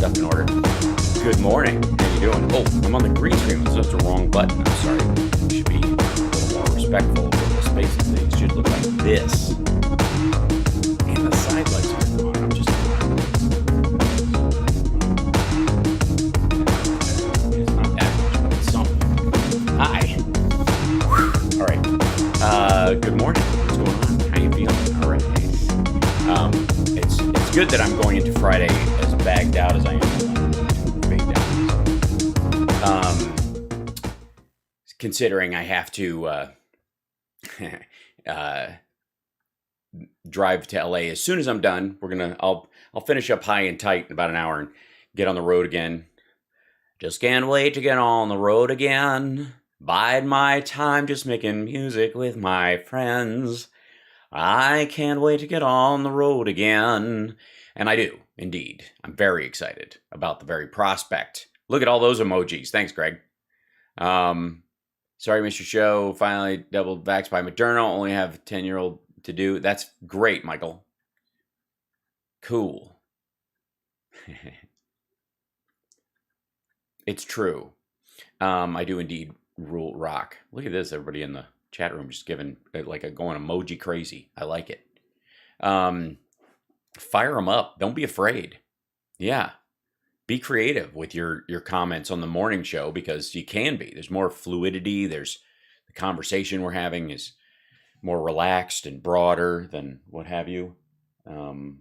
stuff in order. Good morning. How you doing? Oh, I'm on the green screen. That's the wrong button. I'm sorry. You should be a little more respectful of the space of things. It should look like this. And the side lights are on. I'm just... It's not that much, but it's something. Hi. All right. Good morning. What's going on? How you feeling? All right. It's good that I'm going into Friday as bagged out as I am. Considering I have to drive to LA as soon as I'm done. I'll finish up high and tight in about an hour and get on the road again. Just can't wait to get on the road again. Bide my time just making music with my friends. I can't wait to get on the road again. And I do, indeed. I'm very excited about the very prospect. Look at all those emojis. Thanks, Greg. Sorry, Mr. Show. Finally double vaxxed by Moderna. Only have a 10-year-old to do. That's great, Michael. Cool. It's true. I do indeed rule rock. Look at this. Everybody in the chat room just giving like going emoji crazy. I like it. Fire them up. Don't be afraid. Yeah. Be creative with your comments on the morning show because you can be. There's more fluidity. There's the conversation we're having is more relaxed and broader than what have you. I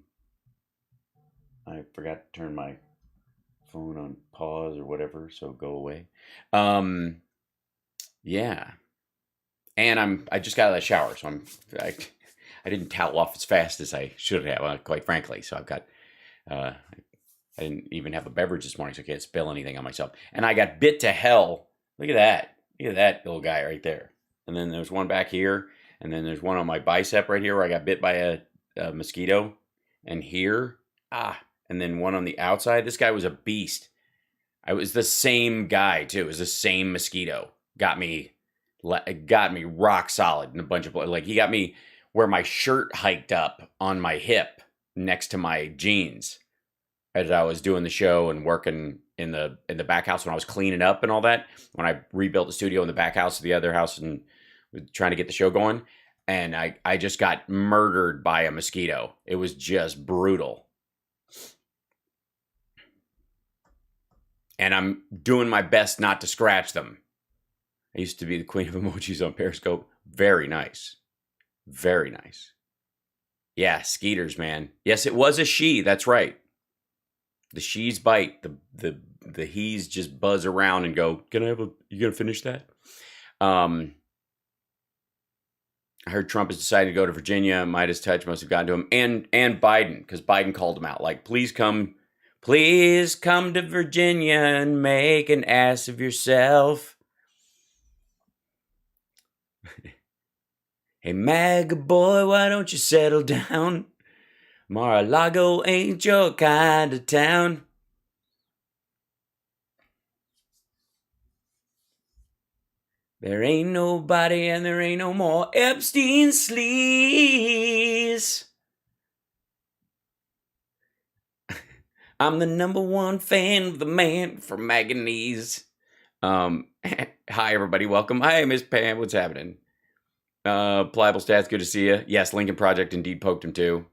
forgot to turn my phone on pause or whatever, so go away. Yeah. And I just got out of the shower, so I didn't towel off as fast as I should have, quite frankly. So I've got, I didn't even have a beverage this morning, so I can't spill anything on myself. And I got bit to hell. Look at that. Look at that little guy right there. And then there's one back here. And then there's one on my bicep right here where I got bit by a mosquito. And here, and then one on the outside. This guy was a beast. I was the same guy, too. It was the same mosquito. Got me rock solid in a bunch of, like, he got me where my shirt hiked up on my hip next to my jeans as I was doing the show and working in the back house when I was cleaning up and all that. When I rebuilt the studio in the back house of the other house and trying to get the show going. And I just got murdered by a mosquito. It was just brutal. And I'm doing my best not to scratch them. I used to be the queen of emojis on Periscope. Very nice. Very nice. Yeah, skeeters, man. Yes, it was a she. That's right. The she's bite. The he's just buzz around and go, you gonna finish that? I heard Trump has decided to go to Virginia. Midas touch must have gotten to him. And Biden, because Biden called him out. Like, please come to Virginia and make an ass of yourself. Hey, MAGA boy, why don't you settle down? Mar-a-Lago ain't your kind of town. There ain't nobody and there ain't no more Epstein sleaze. I'm the #1 fan of the man from Manganese. Hi, everybody. Welcome. Hi, Miss Pam. What's happening? Pliable Stats, good to see you. Yes, Lincoln Project indeed poked him too.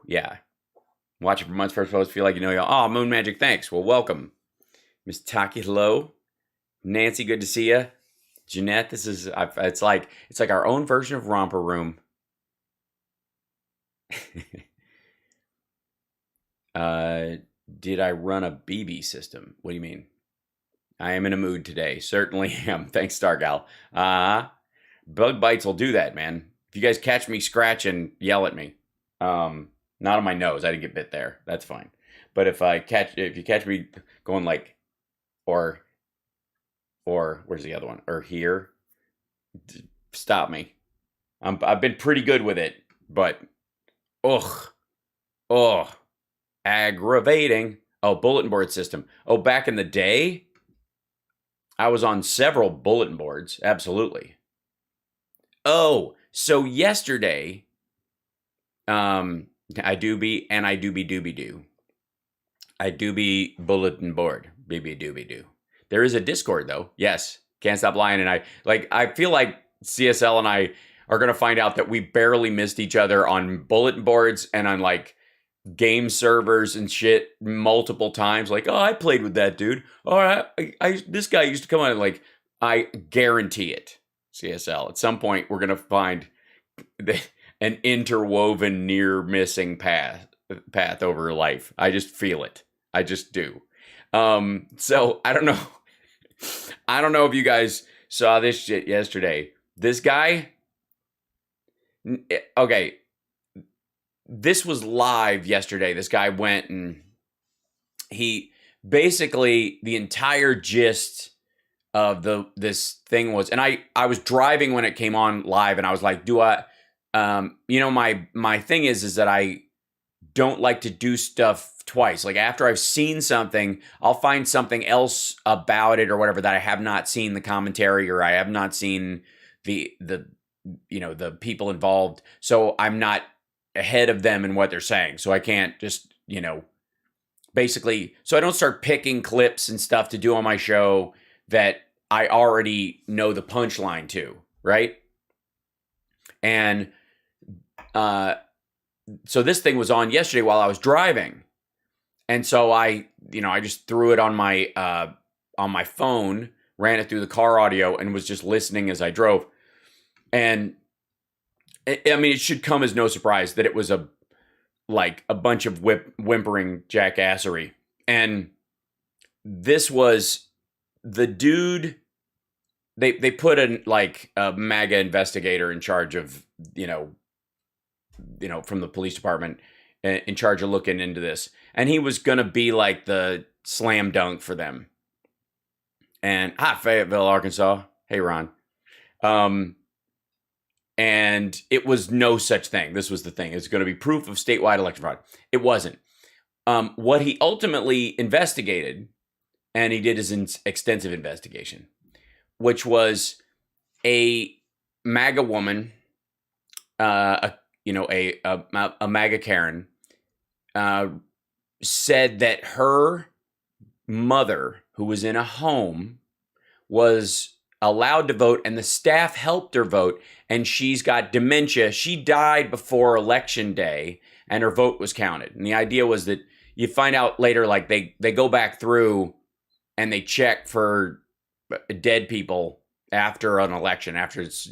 Yeah. Watching for months, first post, feel like you know. Oh, Moon Magic, thanks. Well, welcome. Miss Taki, hello. Nancy, good to see you. Jeanette, it's like our own version of Romper Room. Did I run a BB system? What do you mean? I am in a mood today. Certainly am. Thanks, Stargal. Bug bites will do that, man. If you guys catch me scratching, yell at me. Not on my nose. I didn't get bit there. That's fine. But if you catch me going like, or where's the other one? Or here, stop me. I've been pretty good with it, but aggravating. Oh, bulletin board system. Oh, back in the day, I was on several bulletin boards. Absolutely. Oh, so yesterday, I do be, and I do be dooby doo. I do be bulletin board, BB dooby doo. There is a Discord though. Yes, can't stop lying. And I feel like CSL and I are gonna find out that we barely missed each other on bulletin boards and on like game servers and shit multiple times. Like, oh, I played with that dude. All right, this guy used to come on. Like, I guarantee it. CSL. At some point, we're gonna find an interwoven near missing path over life. I just feel it. I just do. So I don't know. I don't know if you guys saw this shit yesterday. This guy, okay, this was live yesterday. This guy went and he basically, the entire gist of this thing was, and I was driving when it came on live, and I was like, my thing is that I don't like to do stuff twice. Like after I've seen something, I'll find something else about it or whatever that I have not seen the commentary, or I have not seen the people involved. So I'm not ahead of them in what they're saying. So I can't just, basically, so I don't start picking clips and stuff to do on my show that I already know the punchline to, right? And so this thing was on yesterday while I was driving. And so I just threw it on my phone, ran it through the car audio, and was just listening as I drove. And it should come as no surprise that it was a bunch of whimpering jackassery. And this was the dude. They put a MAGA investigator in charge of, from the police department in charge of looking into this. And he was going to be like the slam dunk for them. And Fayetteville, Arkansas. Hey, Ron. And it was no such thing. This was the thing. It's going to be proof of statewide election fraud. It wasn't. What he ultimately investigated, and he did his extensive investigation, which was a MAGA woman, a MAGA Karen, said that her mother, who was in a home, was allowed to vote, and the staff helped her vote, and she's got dementia. She died before election day, and her vote was counted. And the idea was that you find out later, like they go back through and they check for dead people after an election, after it's,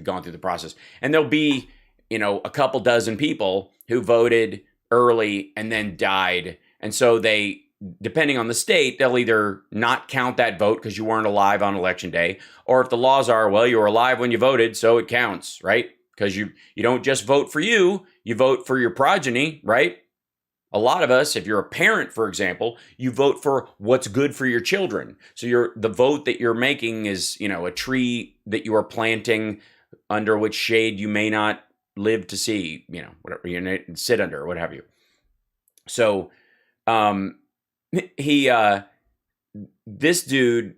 gone through the process. And there'll be, a couple dozen people who voted early and then died. And so they, depending on the state, they'll either not count that vote because you weren't alive on election day, or if the laws are, well, you were alive when you voted, so it counts, right? Because you don't just vote for you vote for your progeny, right? A lot of us, if you're a parent, for example, you vote for what's good for your children. So the vote that you're making is, a tree that you are planting under which shade you may not live to see, whatever you sit under or what have you. So, this dude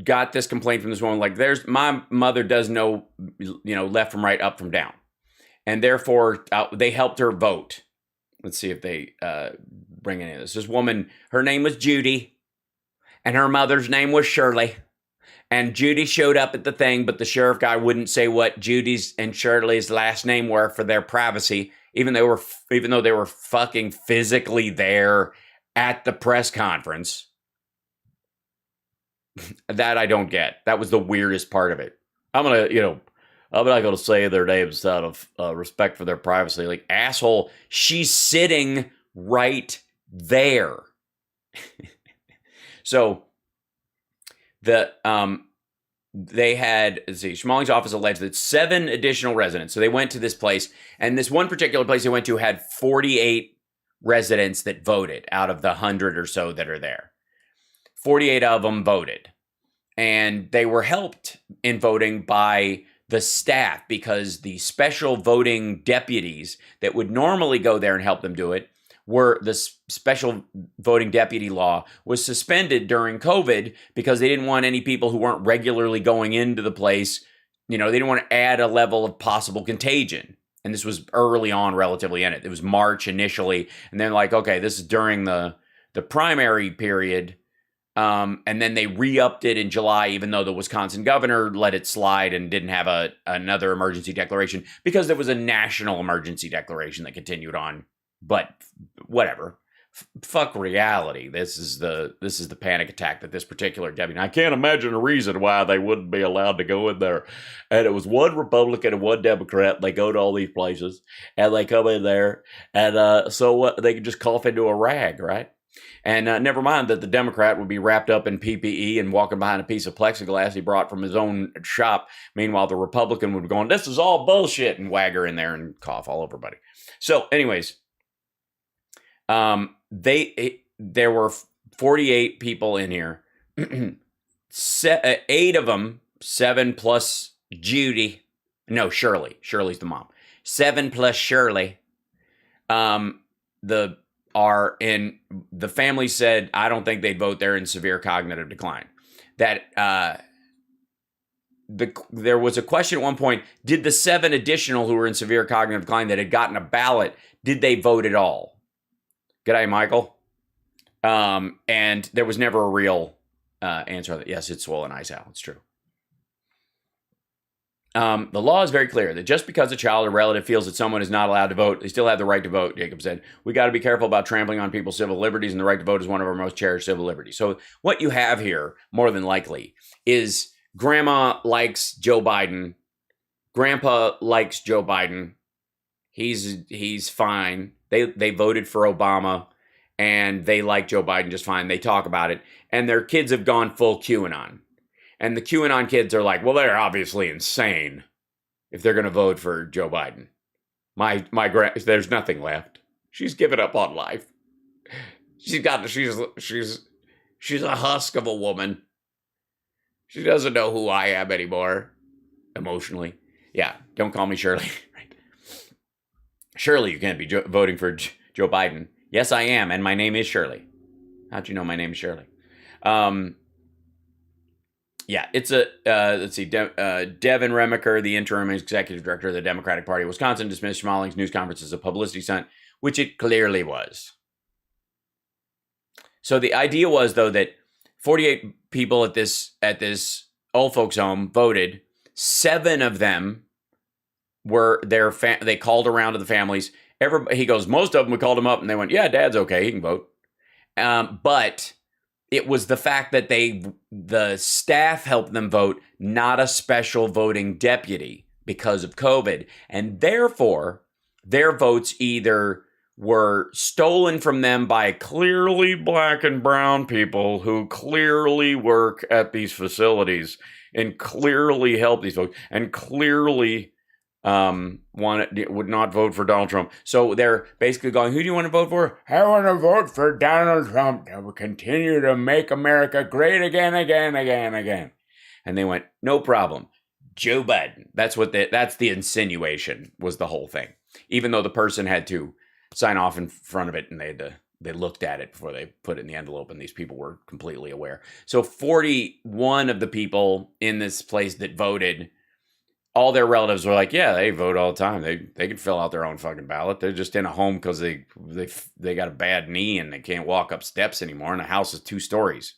got this complaint from this woman, like, my mother does know, left from right, up from down. And therefore, they helped her vote. Let's see if they bring any of this. This woman, her name was Judy, and her mother's name was Shirley. And Judy showed up at the thing, but the sheriff guy wouldn't say what Judy's and Shirley's last name were for their privacy, even though they were fucking physically there at the press conference. That I don't get. That was the weirdest part of it. I'm not going to say their names out of respect for their privacy. Like, asshole, she's sitting right there. So they had, Schmalling's office alleged that 7 additional residents. So they went to this place, and this one particular place they went to had 48 residents that voted out of the 100 or so that are there. 48 of them voted, and they were helped in voting by the staff, because the special voting deputies that would normally go there and help them do it the special voting deputy law was suspended during COVID because they didn't want any people who weren't regularly going into the place. They didn't want to add a level of possible contagion. And this was early on relatively in it. It was March initially. And then like, okay, this is during the primary period. And then they re-upped it in July, even though the Wisconsin governor let it slide and didn't have another emergency declaration because there was a national emergency declaration that continued on. But whatever. Fuck reality. This is the panic attack that this particular deputy. I can't imagine a reason why they wouldn't be allowed to go in there. And it was one Republican and one Democrat. They go to all these places and they come in there, and so they could just cough into a rag, right? And never mind that the Democrat would be wrapped up in PPE and walking behind a piece of plexiglass he brought from his own shop. Meanwhile, the Republican would be going, "This is all bullshit," and wag her in there and cough all over everybody. So, anyways. There were 48 people in here. 8 of them, 7 plus Judy. No, Shirley. Shirley's the mom. 7 plus Shirley. The family said, I don't think they'd vote. They're in severe cognitive decline. That there was a question at one point, did the 7 additional who were in severe cognitive decline that had gotten a ballot, did they vote at all? G'day, Michael. And there was never a real answer on that. Yes, it's swollen eyes out. It's true. The law is very clear that just because a child or relative feels that someone is not allowed to vote, they still have the right to vote, Jacob said. We got to be careful about trampling on people's civil liberties, and the right to vote is one of our most cherished civil liberties. So what you have here, more than likely, is Grandma likes Joe Biden. Grandpa likes Joe Biden. He's fine. They voted for Obama, and they like Joe Biden just fine. They talk about it, and their kids have gone full QAnon. And the QAnon kids are like, well, they're obviously insane if they're going to vote for Joe Biden. There's nothing left. She's given up on life. She's a husk of a woman. She doesn't know who I am anymore, emotionally. Yeah, don't call me Shirley. Right? Surely you can't be voting for Joe Biden. Yes, I am, and my name is Shirley. How'd you know my name is Shirley? Yeah, it's let's see, Devin Remiker, the interim executive director of the Democratic Party of Wisconsin, dismissed Schmalling's news conference as a publicity stunt, which it clearly was. So the idea was, though, that 48 people at this old folks home voted. 7 of them were they called around to the families. He goes, most of them, we called them up and they went, yeah, Dad's okay, he can vote. But it was the fact that the staff helped them vote, not a special voting deputy because of COVID. And therefore, their votes either were stolen from them by clearly black and brown people who clearly work at these facilities and clearly help these folks and clearly would not vote for Donald Trump. So they're basically going, who do you want to vote for? I want to vote for Donald Trump that will continue to make America great again, again, again, again. And they went, no problem. Joe Biden. That's the insinuation was the whole thing. Even though the person had to sign off in front of it and they looked at it before they put it in the envelope, and these people were completely aware. So 41 of the people in this place that voted, all their relatives were like, yeah, they vote all the time. They can fill out their own fucking ballot. They're just in a home because they got a bad knee and they can't walk up steps anymore, and the house is 2 stories.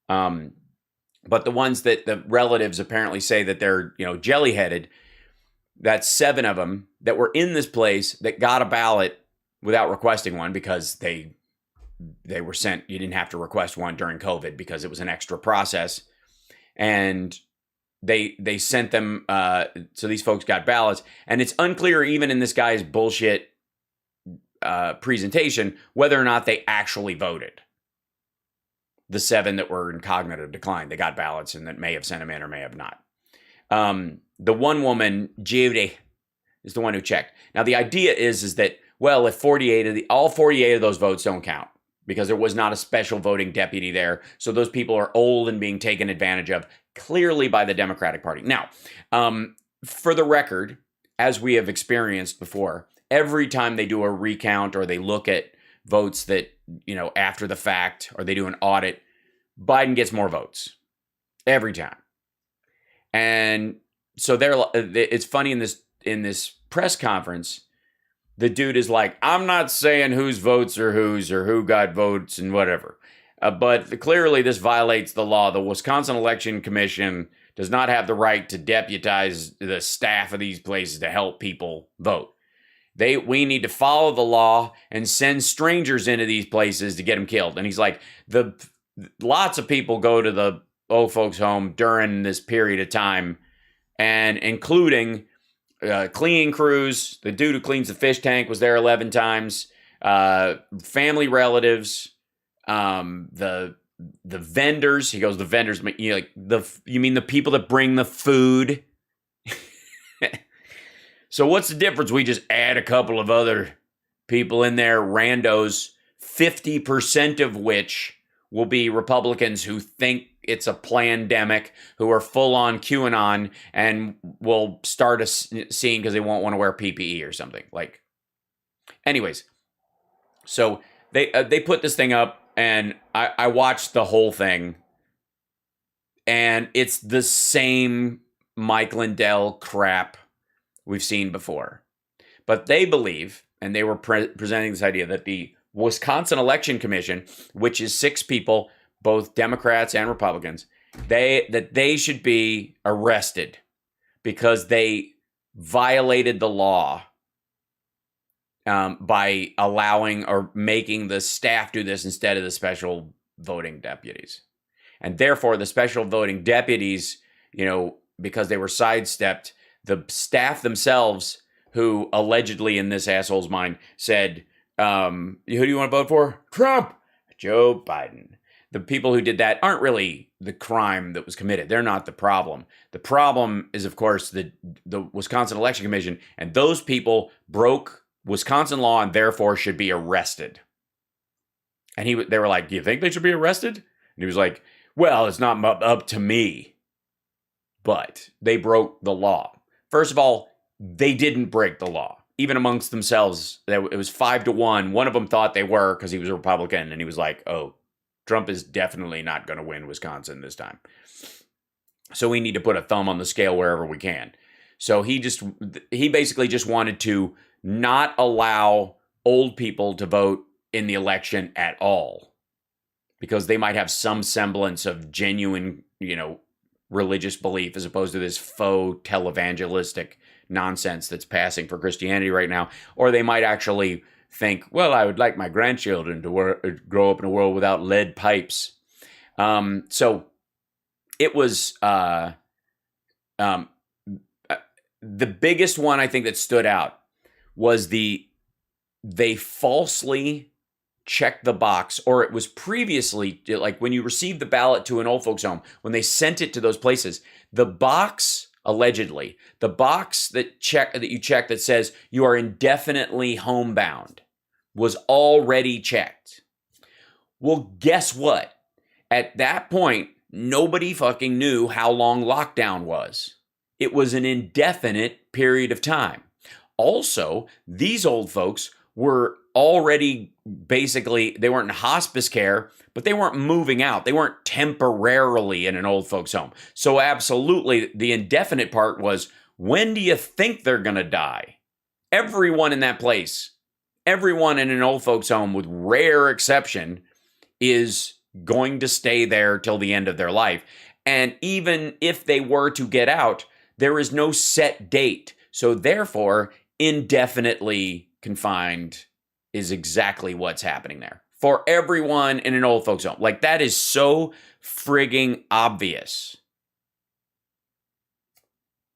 But the ones that the relatives apparently say that they're, jelly-headed, that's 7 of them that were in this place that got a ballot without requesting one because they were sent. You didn't have to request one during COVID because it was an extra process. And they sent them, so these folks got ballots. And it's unclear even in this guy's bullshit presentation whether or not they actually voted. The 7 that were in cognitive decline, they got ballots and that may have sent them in or may have not. The one woman, Judy, is the one who checked. Now, the idea is that, well, if all 48 of those votes don't count because there was not a special voting deputy there. So those people are old and being taken advantage of clearly by the Democratic Party. Now, for the record, as we have experienced before, every time they do a recount or they look at votes that, after the fact, or they do an audit, Biden gets more votes every time. And so it's funny in this press conference, the dude is like, I'm not saying whose votes are whose or who got votes and whatever. But clearly this violates the law. The Wisconsin Election Commission does not have the right to deputize the staff of these places to help people vote. We need to follow the law and send strangers into these places to get them killed. And he's like, lots of people go to the old folks home during this period of time, and including cleaning crews. The dude who cleans the fish tank was there 11 times. Family relatives, the vendors. He goes, the vendors, you mean the people that bring the food? So what's the difference? We just add a couple of other people in there, randos, 50% of which will be Republicans who think it's a plandemic, who are full on QAnon and will start a scene because they won't want to wear PPE or something. Like, anyways, so they put this thing up, and I watched the whole thing, and it's the same Mike Lindell crap we've seen before. But they believe, and they were presenting this idea, that the Wisconsin Election Commission, which is 6 people, both Democrats and Republicans, that they should be arrested because they violated the law by allowing or making the staff do this instead of the special voting deputies. And therefore, the special voting deputies, because they were sidestepped, the staff themselves, who allegedly in this asshole's mind said, who do you want to vote for? Trump, Joe Biden. The people who did that aren't really the crime that was committed. They're not the problem. The problem is, of course, the Wisconsin Election Commission, and those people broke Wisconsin law and therefore should be arrested. And they were like, do you think they should be arrested? And he was like, well, it's not up to me. But they broke the law. First of all, they didn't break the law. Even amongst themselves, it was 5-1. One of them thought they were because he was a Republican. And he was like, oh, Trump is definitely not going to win Wisconsin this time. So we need to put a thumb on the scale wherever we can. So he basically just wanted to not allow old people to vote in the election at all, because they might have some semblance of genuine, religious belief, as opposed to this faux televangelistic nonsense that's passing for Christianity right now. Or they might actually think, well, I would like my grandchildren to grow up in a world without lead pipes. So it was the biggest one, I think, that stood out was they falsely checked the box, or it was previously, like when you received the ballot to an old folks home, when they sent it to those places, the box, allegedly, the box that you check that says you are indefinitely homebound was already checked. Well, guess what? At that point, nobody fucking knew how long lockdown was. It was an indefinite period of time. Also, these old folks were already basically, they weren't in hospice care, but they weren't moving out. They weren't temporarily in an old folks home. So absolutely, the indefinite part was, when do you think they're going to die? Everyone in that place, everyone in an old folks home, with rare exception, is going to stay there till the end of their life. And even if they were to get out, there is no set date. So therefore, indefinitely confined is exactly what's happening there for everyone in an old folks home. Like, that is so frigging obvious.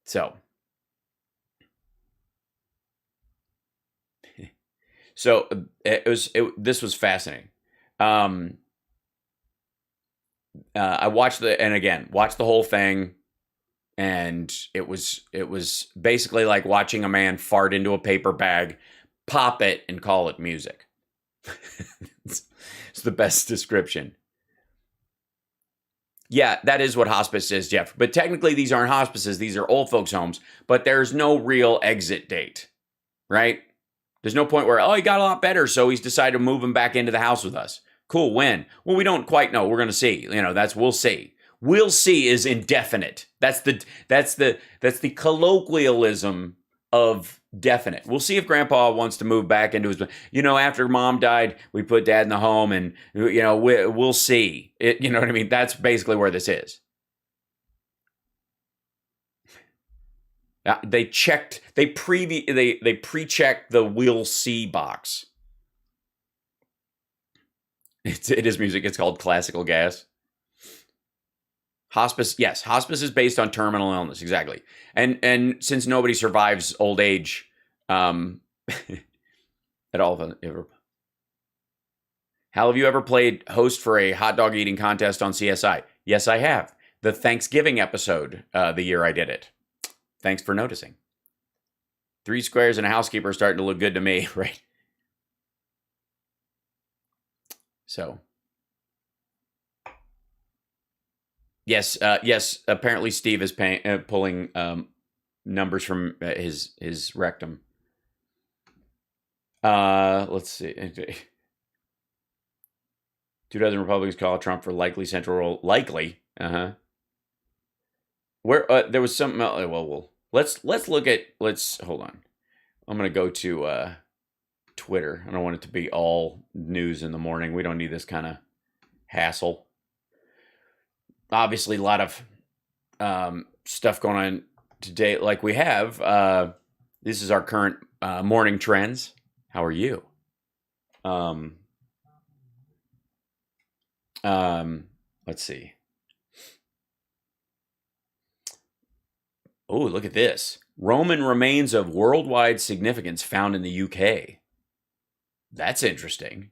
So this was fascinating. I watched the whole thing, and it was basically like watching a man fart into a paper bag, pop it, and call it music. It's the best description. Yeah, that is what hospice is, Jeff. But technically, these aren't hospices. These are old folks' homes. But there's no real exit date, right? There's no point where, he got a lot better, so he's decided to move him back into the house with us. Cool, when? Well, we don't quite know. We're going to see. We'll see. We'll see is indefinite. That's the colloquialism of definite. We'll see if Grandpa wants to move back into his. After Mom died, we put Dad in the home, and we'll see. You know what I mean? That's basically where this is. They pre-checked the "we'll see" box. It is music. It's called Classical Gas. Hospice, yes. Hospice is based on terminal illness, exactly. And since nobody survives old age, at all, Hal, have you ever played host for a hot dog eating contest on CSI? Yes, I have. The Thanksgiving episode, the year I did it. Thanks for noticing. 3 squares and a housekeeper starting to look good to me, right? So, yes. Apparently, Steve is pulling numbers from his rectum. Let's see. 2 dozen Republicans call Trump for likely central role. Likely. Where there was something else. Well, let's look at. Hold on. I'm gonna go to Twitter. I don't want it to be all news in the morning. We don't need this kind of hassle. Obviously, a lot of stuff going on today. Like we have. This is our current morning trends. How are you? Let's see. Oh, look at this. Roman remains of worldwide significance found in the UK. That's interesting.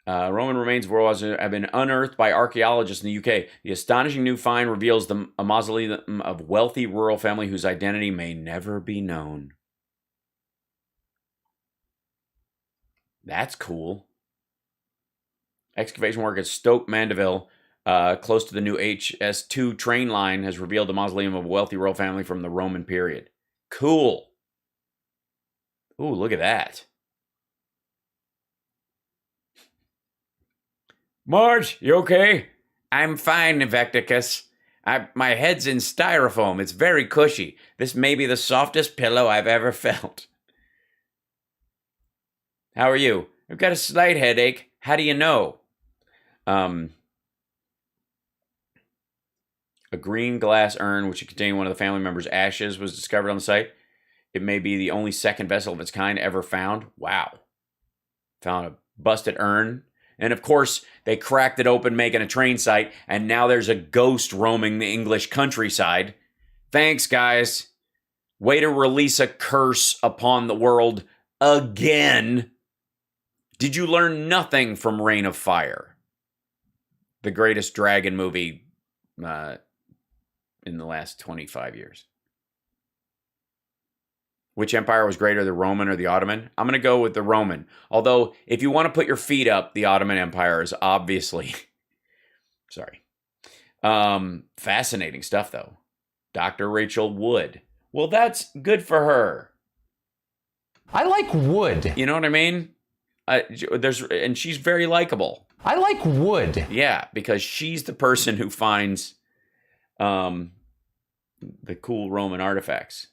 Roman remains of worldwide have been unearthed by archaeologists in the UK. The astonishing new find reveals a mausoleum of wealthy rural family whose identity may never be known. That's cool. Excavation work at Stoke Mandeville, close to the new HS2 train line, has revealed the mausoleum of a wealthy royal family from the Roman period. Cool. Ooh, look at that. Marge, you okay? I'm fine, Invecticus. My head's in styrofoam. It's very cushy. This may be the softest pillow I've ever felt. How are you? I've got a slight headache. How do you know? A green glass urn, which contained one of the family members' ashes, was discovered on the site. It may be the only second vessel of its kind ever found. Wow. Found a busted urn. And of course, they cracked it open, making a train site, and now there's a ghost roaming the English countryside. Thanks, guys. Way to release a curse upon the world again. Did you learn nothing from Reign of Fire? The greatest dragon movie in the last 25 years. Which empire was greater, the Roman or the Ottoman? I'm going to go with the Roman. Although, if you want to put your feet up, the Ottoman Empire is obviously... Sorry. Fascinating stuff, though. Dr. Rachel Wood. Well, that's good for her. I like wood. You know what I mean? And she's very likable. I like wood. Yeah, because she's the person who finds the cool Roman artifacts.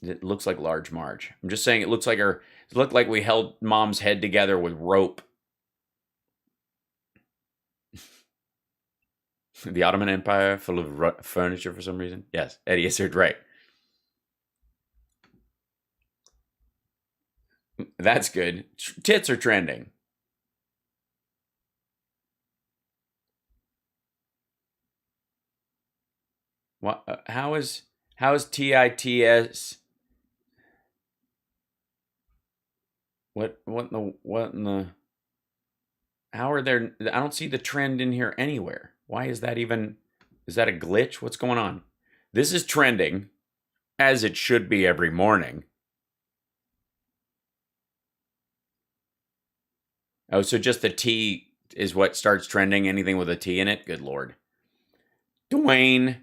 It looks like Large Marge. I'm just saying it looks like her. It looked like we held Mom's head together with rope. The Ottoman Empire full of furniture for some reason. Yes, Eddie answered right. That's good. Tits are trending. What? How is TITS? What in the? How are there? I don't see the trend in here anywhere. Why is that even? Is that a glitch? What's going on? This is trending, as it should be every morning. Oh, so just the T is what starts trending? Anything with a T in it? Good Lord. Dwayne.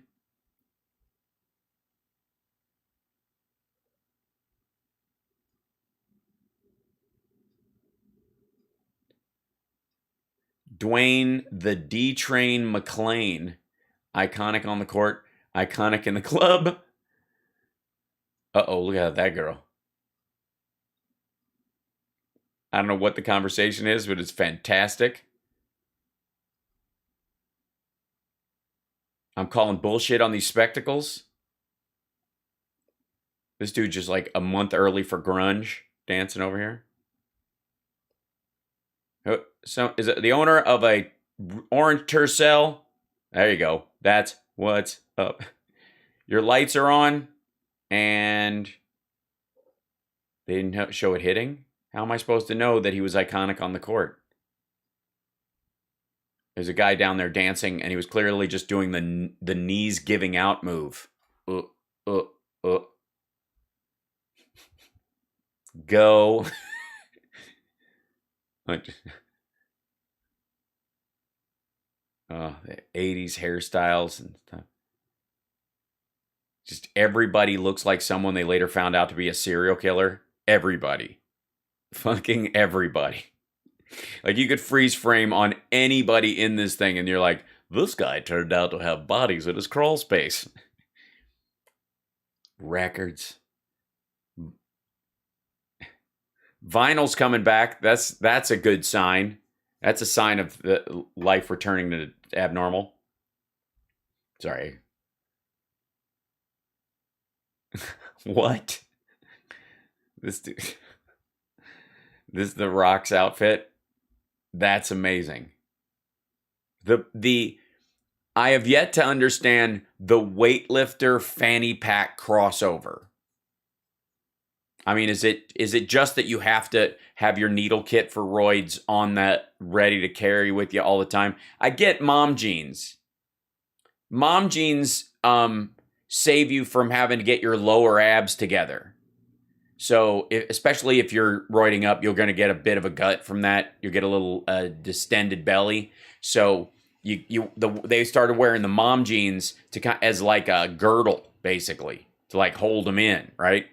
Dwayne the D-Train McLean. Iconic on the court. Iconic in the club. Uh-oh, look at that girl. I don't know what the conversation is, but it's fantastic. I'm calling bullshit on these spectacles. This dude just like a month early for grunge dancing over here. So is it the owner of a orange Tercel? There you go. That's what's up. Your lights are on, and they didn't show it hitting. How am I supposed to know that he was iconic on the court? There's a guy down there dancing, and he was clearly just doing the knees giving out move. Go. The 80s hairstyles and stuff. Just everybody looks like someone they later found out to be a serial killer. Everybody. Fucking everybody. Like you could freeze frame on anybody in this thing and you're like, this guy turned out to have bodies in his crawl space. Records. Vinyl's coming back. That's a good sign. That's a sign of the life returning to abnormal. Sorry. What? This dude. This is the Rock's outfit. That's amazing. I have yet to understand the weightlifter fanny pack crossover. I mean, is it just that you have to have your needle kit for roids on that ready to carry with you all the time? I get mom jeans. Mom jeans save you from having to get your lower abs together. So, especially if you're roiding up, you're going to get a bit of a gut from that. You'll get a little distended belly. So they started wearing the mom jeans as like a girdle, basically, to like hold them in, right?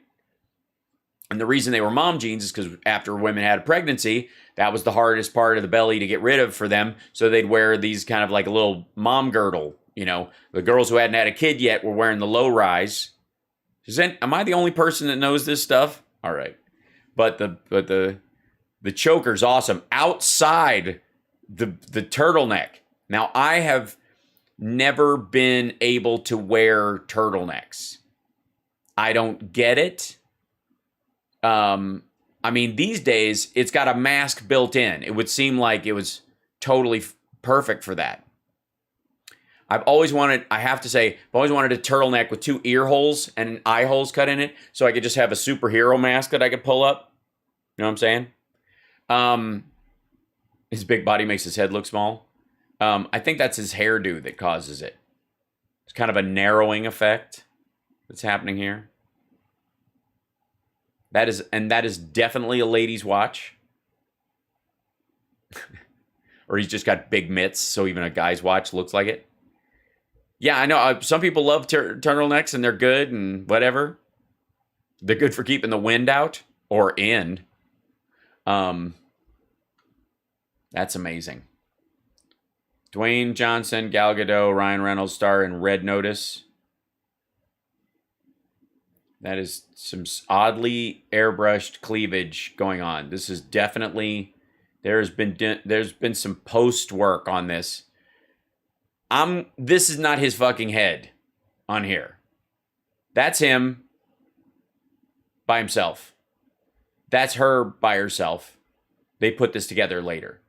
And the reason they were mom jeans is because after women had a pregnancy, that was the hardest part of the belly to get rid of for them. So they'd wear these kind of like a little mom girdle. You know, the girls who hadn't had a kid yet were wearing the low rise. Am I the only person that knows this stuff? All right. But the choker's awesome. Outside the turtleneck. Now, I have never been able to wear turtlenecks. I don't get it. I mean, these days, it's got a mask built in. It would seem like it was totally perfect for that. I've always wanted a turtleneck with 2 ear holes and eye holes cut in it so I could just have a superhero mask that I could pull up. You know what I'm saying? His big body makes his head look small. I think that's his hairdo that causes it. It's kind of a narrowing effect that's happening here. That is definitely a lady's watch. Or he's just got big mitts, so even a guy's watch looks like it. Yeah, I know. Some people love turtlenecks, and they're good and whatever. They're good for keeping the wind out or in. That's amazing. Dwayne Johnson, Gal Gadot, Ryan Reynolds star in Red Notice. That is some oddly airbrushed cleavage going on. This is definitely there's been some post work on this. This is not his fucking head on here. That's him by himself. That's her by herself. They put this together later.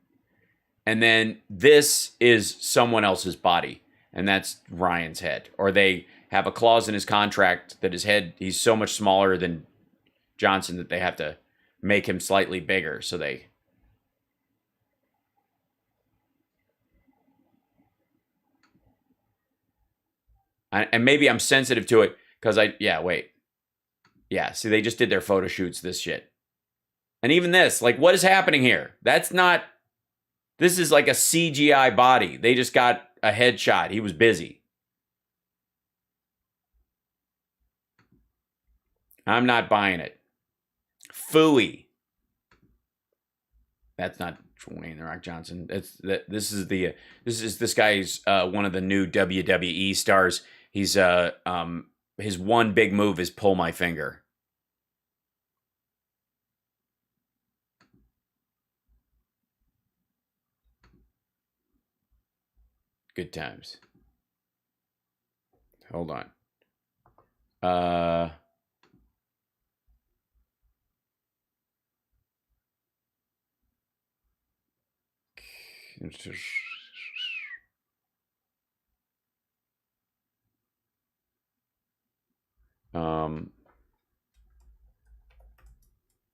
And then this is someone else's body, and that's Ryan's head. Or they have a clause in his contract that he's so much smaller than Johnson that they have to make him slightly bigger. So and maybe I'm sensitive to it because see, they just did their photo shoots, this shit. And even this, like, what is happening here? This is like a CGI body. They just got a headshot. He was busy. I'm not buying it. Phooey. That's not Dwayne The Rock Johnson. This is this guy's one of the new WWE stars. He's his one big move is pull my finger. Good times. Hold on.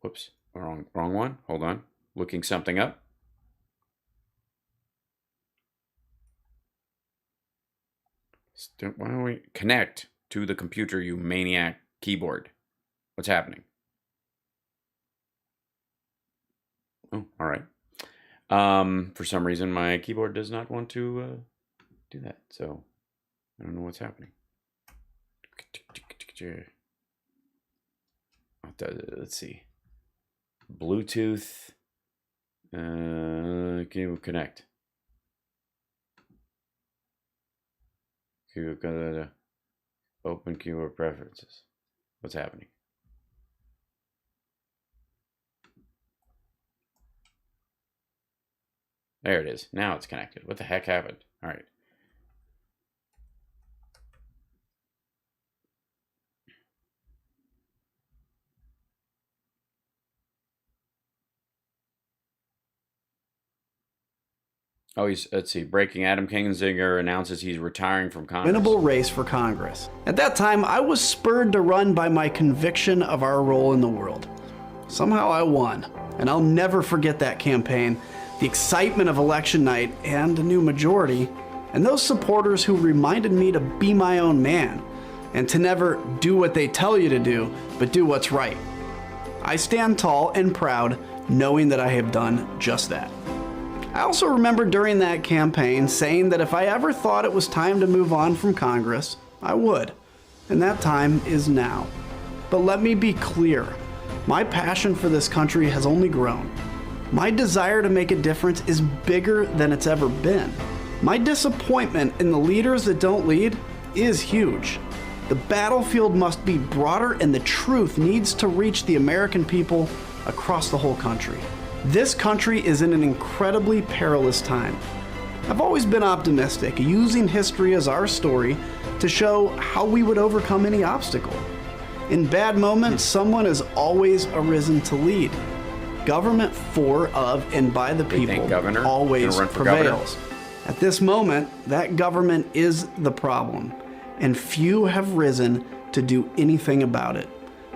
Whoops, wrong one. Hold on. Looking something up. Why don't we connect to the computer, you maniac keyboard? What's happening? Oh, all right. For some reason, my keyboard does not want to do that, so I don't know what's happening. Let's see. Bluetooth. Connect. Open keyboard preferences. What's happening? There it is. Now it's connected. What the heck happened? All right. Oh, let's see. Breaking. Adam Kinzinger announces he's retiring from Congress. Winnable race for Congress. At that time, I was spurred to run by my conviction of our role in the world. Somehow I won, and I'll never forget that campaign, the excitement of election night and a new majority, and those supporters who reminded me to be my own man, and to never do what they tell you to do, but do what's right. I stand tall and proud, knowing that I have done just that. I also remember during that campaign saying that if I ever thought it was time to move on from Congress, I would. And that time is now. But let me be clear. My passion for this country has only grown. My desire to make a difference is bigger than it's ever been. My disappointment in the leaders that don't lead is huge. The battlefield must be broader, and the truth needs to reach the American people across the whole country. This country is in an incredibly perilous time. I've always been optimistic, using history as our story to show how we would overcome any obstacle. In bad moments, someone has always arisen to lead. Government for, of, and by the people always prevails. At this moment, that government is the problem, and few have risen to do anything about it.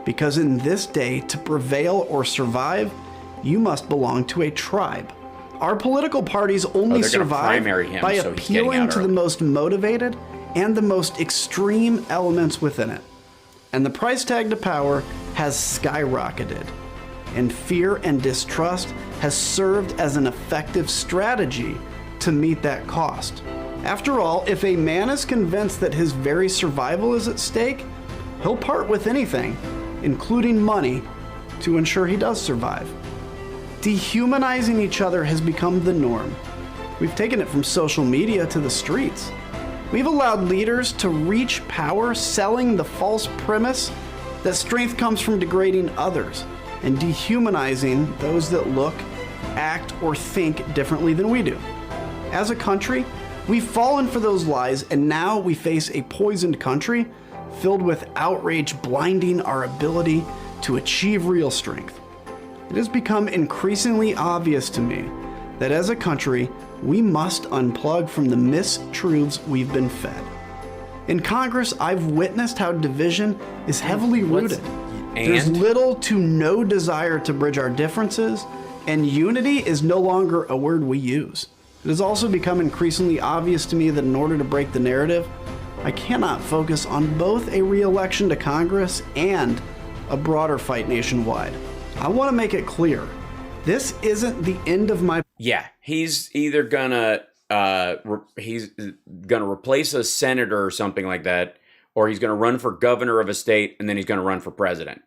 Because in this day, to prevail or survive, you must belong to a tribe. Our political parties only survive by appealing to the most motivated and the most extreme elements within it. And the price tag to power has skyrocketed. And fear and distrust has served as an effective strategy to meet that cost. After all, if a man is convinced that his very survival is at stake, he'll part with anything, including money, to ensure he does survive. Dehumanizing each other has become the norm. We've taken it from social media to the streets. We've allowed leaders to reach power selling the false premise that strength comes from degrading others and dehumanizing those that look, act, or think differently than we do. As a country, we've fallen for those lies, and now we face a poisoned country filled with outrage blinding our ability to achieve real strength. It has become increasingly obvious to me that as a country, we must unplug from the mistruths we've been fed. In Congress, I've witnessed how division is heavily rooted. There's little to no desire to bridge our differences, and unity is no longer a word we use. It has also become increasingly obvious to me that in order to break the narrative, I cannot focus on both a re-election to Congress and a broader fight nationwide. I want to make it clear, this isn't the end of my... Yeah, he's either gonna replace a senator or something like that, or he's gonna run for governor of a state, and then he's gonna run for president.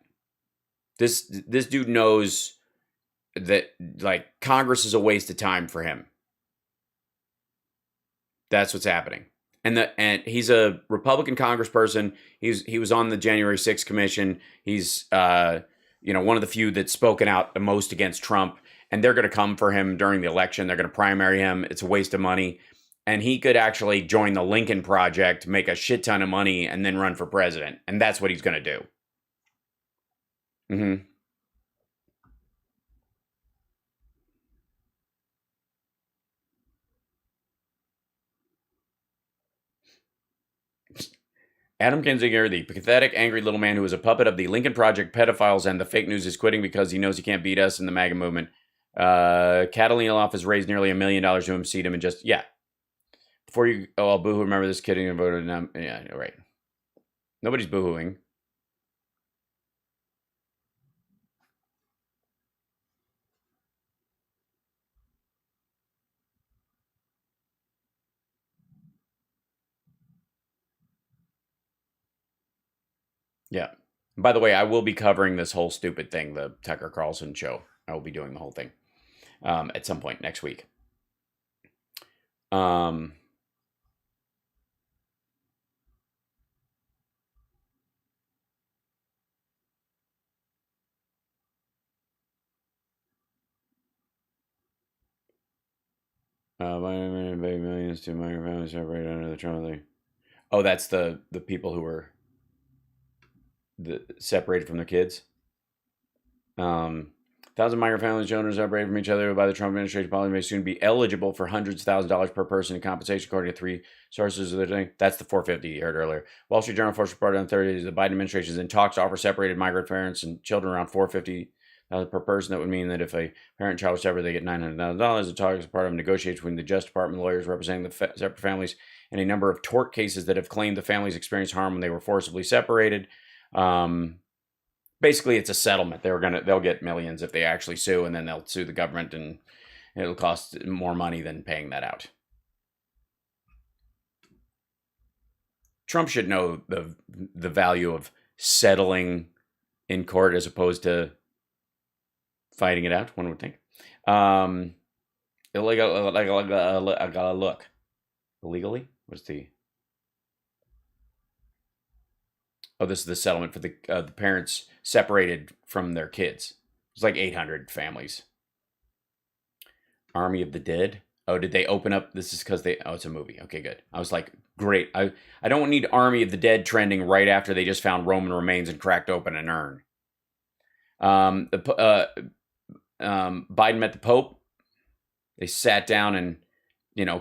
This dude knows that, like, Congress is a waste of time for him. That's what's happening. and he's a Republican congressperson. He was on the January 6th commission. He's one of the few that's spoken out the most against Trump, and they're going to come for him during the election. They're going to primary him. It's a waste of money. And he could actually join the Lincoln Project, make a shit ton of money, and then run for president. And that's what he's going to do. Mm-hmm. Adam Kinzinger, the pathetic, angry little man who is a puppet of the Lincoln Project pedophiles and the fake news, is quitting because he knows he can't beat us in the MAGA movement. Catalina Loff has raised nearly $1 million to him, seat him, and just, yeah. Before you, I'll boohoo, remember this kidding and voted. Yeah, right. Nobody's boohooing. Yeah. By the way, I will be covering this whole stupid thing, the Tucker Carlson show. I will be doing the whole thing at some point next week. Millions to minor families separated under the Trump thing. Oh, that's the people who were separated from their kids. 1,000 migrant families, children separated from each other by the Trump administration policy may soon be eligible for hundreds of thousands of dollars per person in compensation, according to 3 sources of the thing. That's the 450 you heard earlier. Wall Street Journal first reported on Thursday the Biden administration is in talks to offer separated migrant parents and children around $450 per person. That would mean that if a parent and child are separate, they get $900,000. The talk is part of negotiations between the Justice Department lawyers representing the separate families and a number of tort cases that have claimed the families experienced harm when they were forcibly separated. Basically, it's a settlement. They'll get millions if they actually sue, and then they'll sue the government, and it'll cost more money than paying that out. Trump should know the value of settling in court as opposed to fighting it out, one would think. Illegal, I gotta look. Illegally? What's the... Oh, this is the settlement for the parents separated from their kids. It's like 800 families. Army of the Dead. Oh, did they open up? This is because they... Oh, it's a movie. Okay, good. I was like, great. I don't need Army of the Dead trending right after they just found Roman remains and cracked open an urn. Biden met the Pope. They sat down and,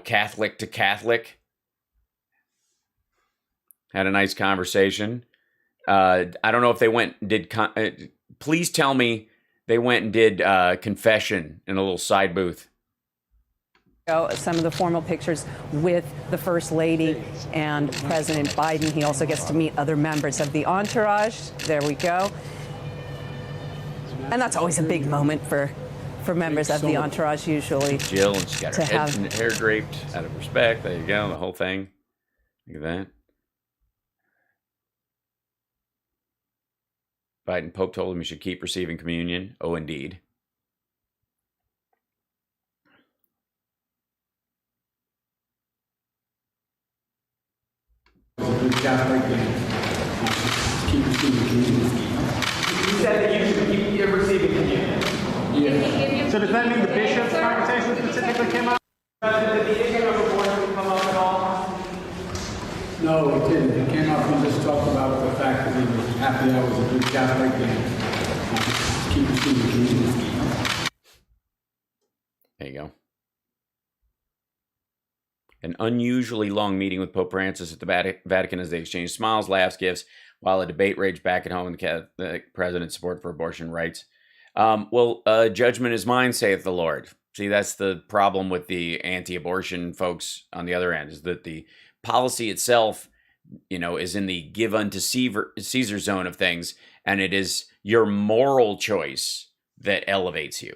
Catholic to Catholic. Had a nice conversation. I don't know if they went and did... please tell me they went and did confession in a little side booth. Some of the formal pictures with the First Lady and President Biden. He also gets to meet other members of the entourage. There we go. And that's always a big moment for members of the entourage, usually. Jill, and she's got her hair draped out of respect. There you go, the whole thing. Look at that. Biden Pope told him he should keep receiving communion. Oh, indeed. Catholic keep receiving communion. You said that you should keep receiving communion. Yeah. So does that mean the bishop's conversation specifically came up? Did the issue of abortion come up at all? No, it didn't. It came up and just talked about the fact that he was happy I was a good Catholic and keep receiving communion. There you go. An unusually long meeting with Pope Francis at the Vatican as they exchanged smiles, laughs, gifts, while a debate raged back at home in the Catholic president's support for abortion rights. Judgment is mine, saith the Lord. See, that's the problem with the anti-abortion folks on the other end, is that the policy itself, is in the give unto Caesar zone of things, and it is your moral choice that elevates you.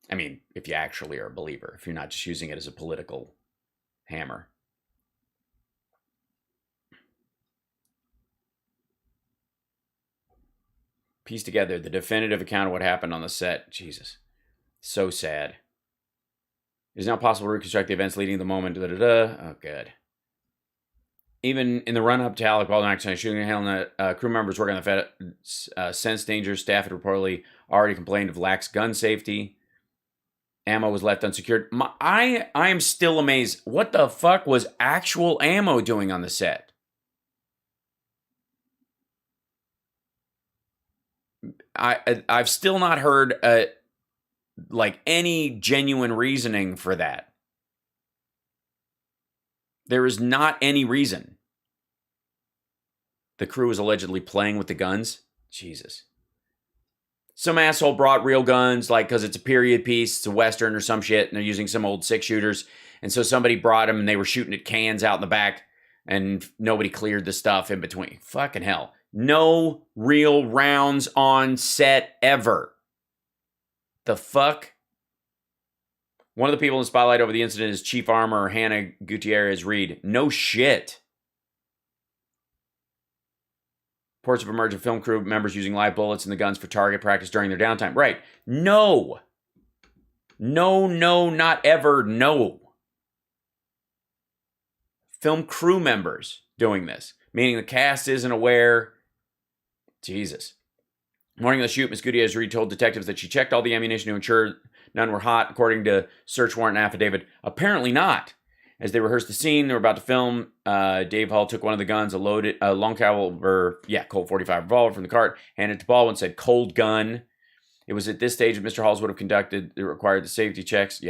I mean, if you actually are a believer, if you're not just using it as a political hammer. Piece together the definitive account of what happened on the set. Jesus. So sad. It is now possible to reconstruct the events leading to the moment. Oh, good. Even in the run-up to Alec Baldwin accident shooting and hailing crew members working on the FedEx sensed danger. Staff had reportedly already complained of lax gun safety. Ammo was left unsecured. I am still amazed. What the fuck was actual ammo doing on the set? I've still not heard like any genuine reasoning for that. There is not any reason. The crew was allegedly playing with the guns. Jesus. Some asshole brought real guns, like, because it's a period piece, it's a Western or some shit, and they're using some old 6-shooters. And so somebody brought them, and they were shooting at cans out in the back, and nobody cleared the stuff in between. Fucking hell. No real rounds on set ever. The fuck? One of the people in the spotlight over the incident is Chief Armor Hannah Gutierrez Reed. No shit. Reports of emergent film crew members using live bullets and the guns for target practice during their downtime. Right. No. No, not ever. No. Film crew members doing this. Meaning the cast isn't aware. Jesus. Morning of the shoot, Ms. Gutierrez Reed told detectives that she checked all the ammunition to ensure none were hot, according to search warrant affidavit. Apparently not. As they rehearsed the scene, they were about to film. Dave Hall took one of the guns, a long caliber, Colt 45 revolver from the cart, handed it to Baldwin, said cold gun. It was at this stage that Mr. Halls would have conducted. It required the safety checks.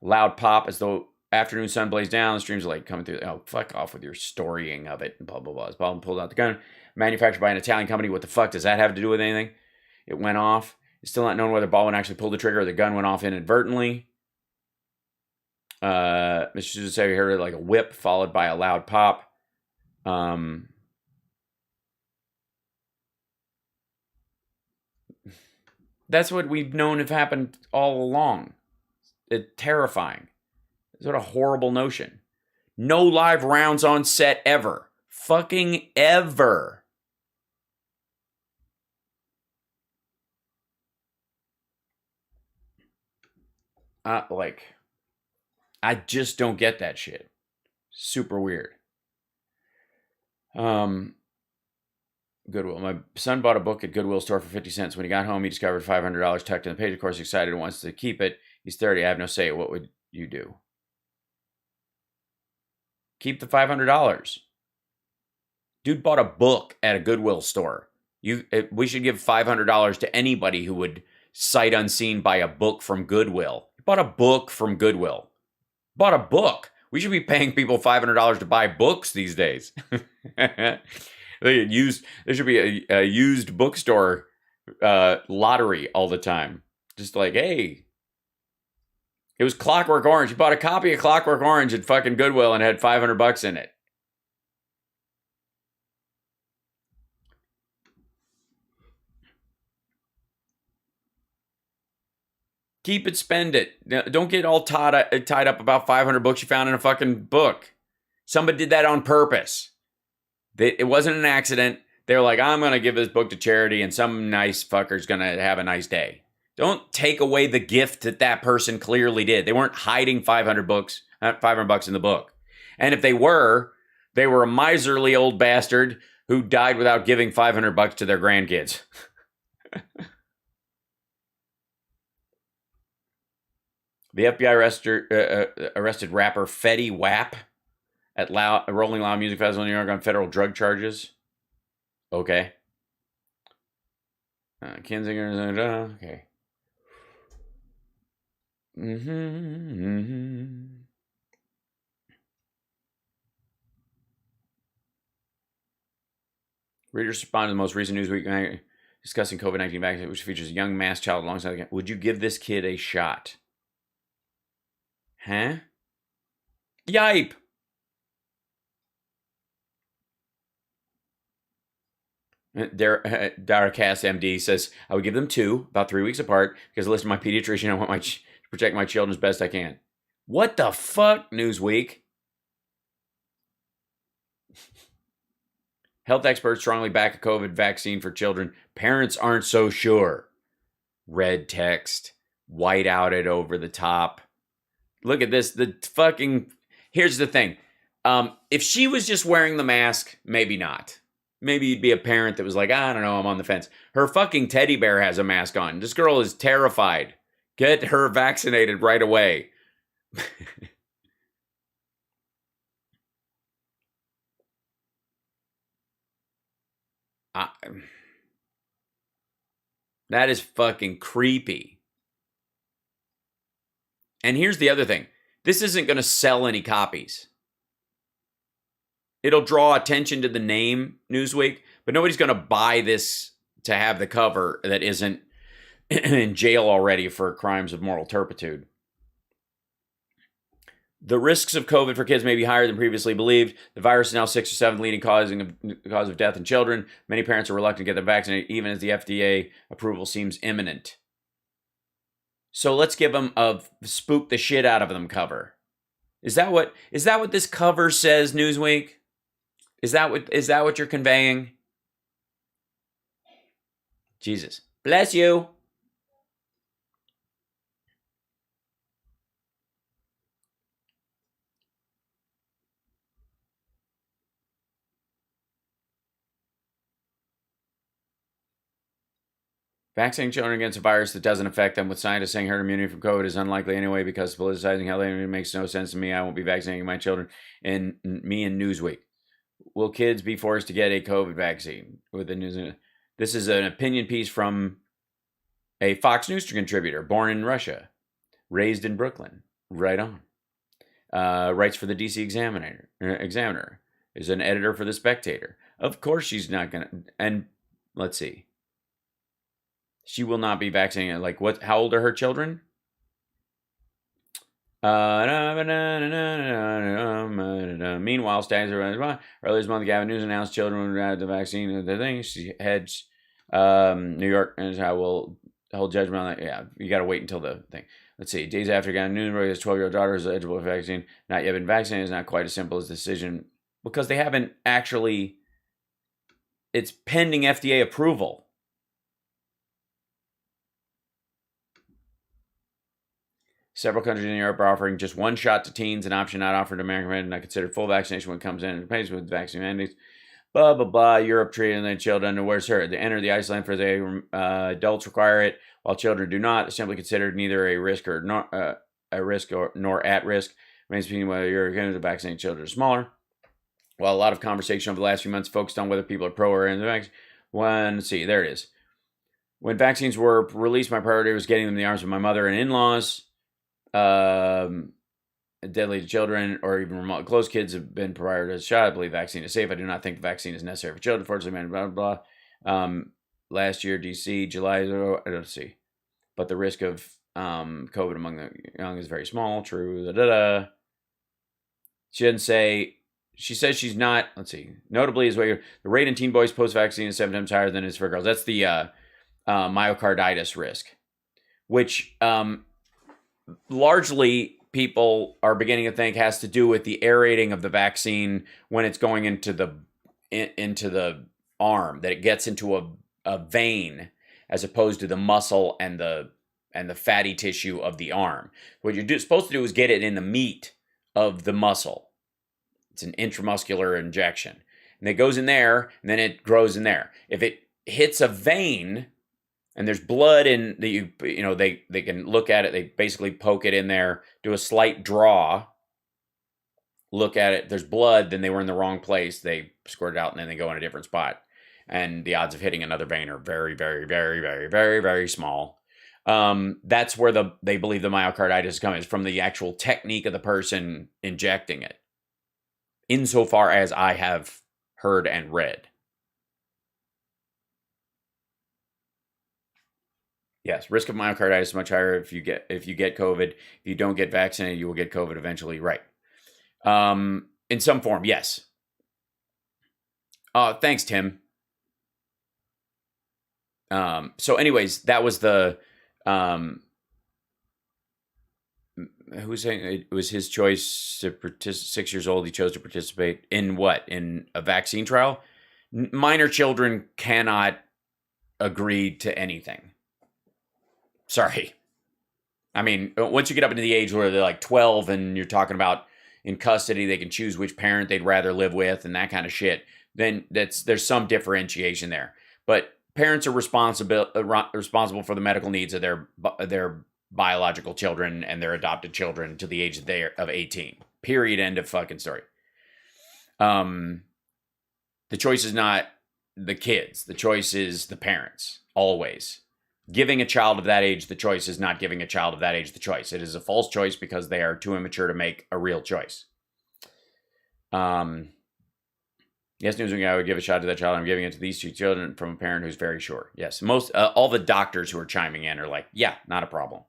Loud pop as though afternoon sun blazed down. The streams of light coming through. Oh, fuck off with your storying of it and blah, blah, blah. As Baldwin pulled out the gun, manufactured by an Italian company. What the fuck does that have to do with anything? It went off. It's still not known whether Baldwin actually pulled the trigger or the gun went off inadvertently. Mr. Susan said he heard it like a whip followed by a loud pop. That's what we've known have happened all along. It's terrifying. What a horrible notion. No live rounds on set ever. Fucking ever. I just don't get that shit. Super weird. Goodwill. My son bought a book at Goodwill store for 50 cents. When he got home, he discovered $500 tucked in the page. Of course, excited and wants to keep it. He's 30. I have no say. What would you do? Keep the $500. Dude bought a book at a Goodwill store. We should give $500 to anybody who would sight unseen buy a book from Goodwill. He bought a book from Goodwill. Bought a book. We should be paying people $500 to buy books these days. There should be a used bookstore lottery all the time. Just like, hey, it was Clockwork Orange. You bought a copy of Clockwork Orange at fucking Goodwill and had $500 in it. Keep it, spend it. Don't get all tied up about 500 books you found in a fucking book. Somebody did that on purpose. It wasn't an accident. They were like, I'm going to give this book to charity and some nice fucker's going to have a nice day. Don't take away the gift that person clearly did. They weren't hiding $500 in the book. And if they were a miserly old bastard who died without giving $500 to their grandkids. The FBI arrested rapper Fetty Wap at Rolling Loud Music Festival in New York on federal drug charges. Okay. Kinzinger. Okay. Readers responded to the most recent Newsweek discussing COVID-19 vaccine, which features a young masked child alongside the kid. Would you give this kid a shot? Huh? Yipe! Daracast MD says, I would give them 2, about 3 weeks apart, because I listen to my pediatrician. I want to protect my children as best I can. What the fuck, Newsweek? Health experts strongly back a COVID vaccine for children. Parents aren't so sure. Red text. white out it over the top. Look at this. Here's the thing. If she was just wearing the mask, maybe not. Maybe you'd be a parent that was like, I don't know, I'm on the fence. Her fucking teddy bear has a mask on. This girl is terrified. Get her vaccinated right away. That is fucking creepy. And here's the other thing. This isn't going to sell any copies. It'll draw attention to the name Newsweek, but nobody's going to buy this to have the cover that isn't in jail already for crimes of moral turpitude. The risks of COVID for kids may be higher than previously believed. The virus is now 6th or 7th leading cause of death in children. Many parents are reluctant to get them vaccinated, even as the FDA approval seems imminent. So let's give them a spook the shit out of them cover. Is that what this cover says, Newsweek? Is that what you're conveying? Jesus. Bless you. Vaccinating children against a virus that doesn't affect them, with scientists saying herd immunity from COVID is unlikely anyway because politicizing health makes no sense to me. I won't be vaccinating my children. And me and Newsweek. Will kids be forced to get a COVID vaccine? With the news? This is an opinion piece from a Fox News contributor, born in Russia, raised in Brooklyn. Right on. Writes for the DC Examiner. Is an editor for the Spectator. Of course she's not going to. And let's see. She will not be vaccinated. Like, what? How old are her children? Meanwhile, stands earlier this month, Gavin News announced children would have the vaccine. The thing she heads New York, and I will hold judgment on that. Yeah, you got to wait until the thing. Let's see. Days after Gavin News, his 12-year-old daughter is eligible for vaccine. Not yet been vaccinated. Is not quite as simple as decision because they haven't actually. It's pending FDA approval. Several countries in Europe are offering just one shot to teens, an option not offered to American men, not considered full vaccination when it comes in and pays with vaccine mandates. Blah, blah, blah. Europe treating their children, where's her? They enter the Iceland for the adults require it, while children do not. They're simply considered neither a risk or nor at risk. Remains between whether Europeans or vaccinated children are smaller. While a lot of conversation over the last few months focused on whether people are pro or anti-vax. Let's see, there it is. When vaccines were released, my priority was getting them in the arms of my mother and in-laws. Deadly to children or even remote close kids have been provided a shot. I believe vaccine is safe. I do not think the vaccine is necessary for children. Fortunately, blah, blah, blah. Last year, DC, July, I don't see. But the risk of COVID among the young is very small. True. Da, da, da. She didn't say, she says she's not, let's see. Notably, is the rate in teen boys post-vaccine is 7 times higher than it is for girls. That's the myocarditis risk, which largely people are beginning to think has to do with the aerating of the vaccine when it's going into the arm, that it gets into a vein as opposed to the muscle and the fatty tissue of the arm. What you're supposed to do is get it in the meat of the muscle. It's an intramuscular injection. And it goes in there, and then it grows in there. If it hits a vein, and there's blood in the, they can look at it. They basically poke it in there, do a slight draw, look at it. There's blood, then they were in the wrong place. They squirt it out, and then they go in a different spot. And the odds of hitting another vein are very, very, very, very, very, very small. That's where they believe the myocarditis is coming, is from the actual technique of the person injecting it, insofar as I have heard and read. Yes, risk of myocarditis is much higher if you get COVID. If you don't get vaccinated, you will get COVID eventually. Right. In some form, yes. Thanks, Tim. So anyways, that was the who was saying it was his choice to participate. 6 years old, he chose to participate in what? In a vaccine trial? Minor children cannot agree to anything. Sorry. I mean, once you get up into the age where they're like 12 and you're talking about in custody, they can choose which parent they'd rather live with and that kind of shit, then there's some differentiation there. But parents are responsible for the medical needs of their biological children and their adopted children to the age of 18. Period. End of fucking story. The choice is not the kids. The choice is the parents. Always. Giving a child of that age the choice is not giving a child of that age the choice. It is a false choice because they are too immature to make a real choice. Yes, Newsweek, I would give a shot to that child. I'm giving it to these two children from a parent who's very sure. Yes, most all the doctors who are chiming in are like, yeah, not a problem.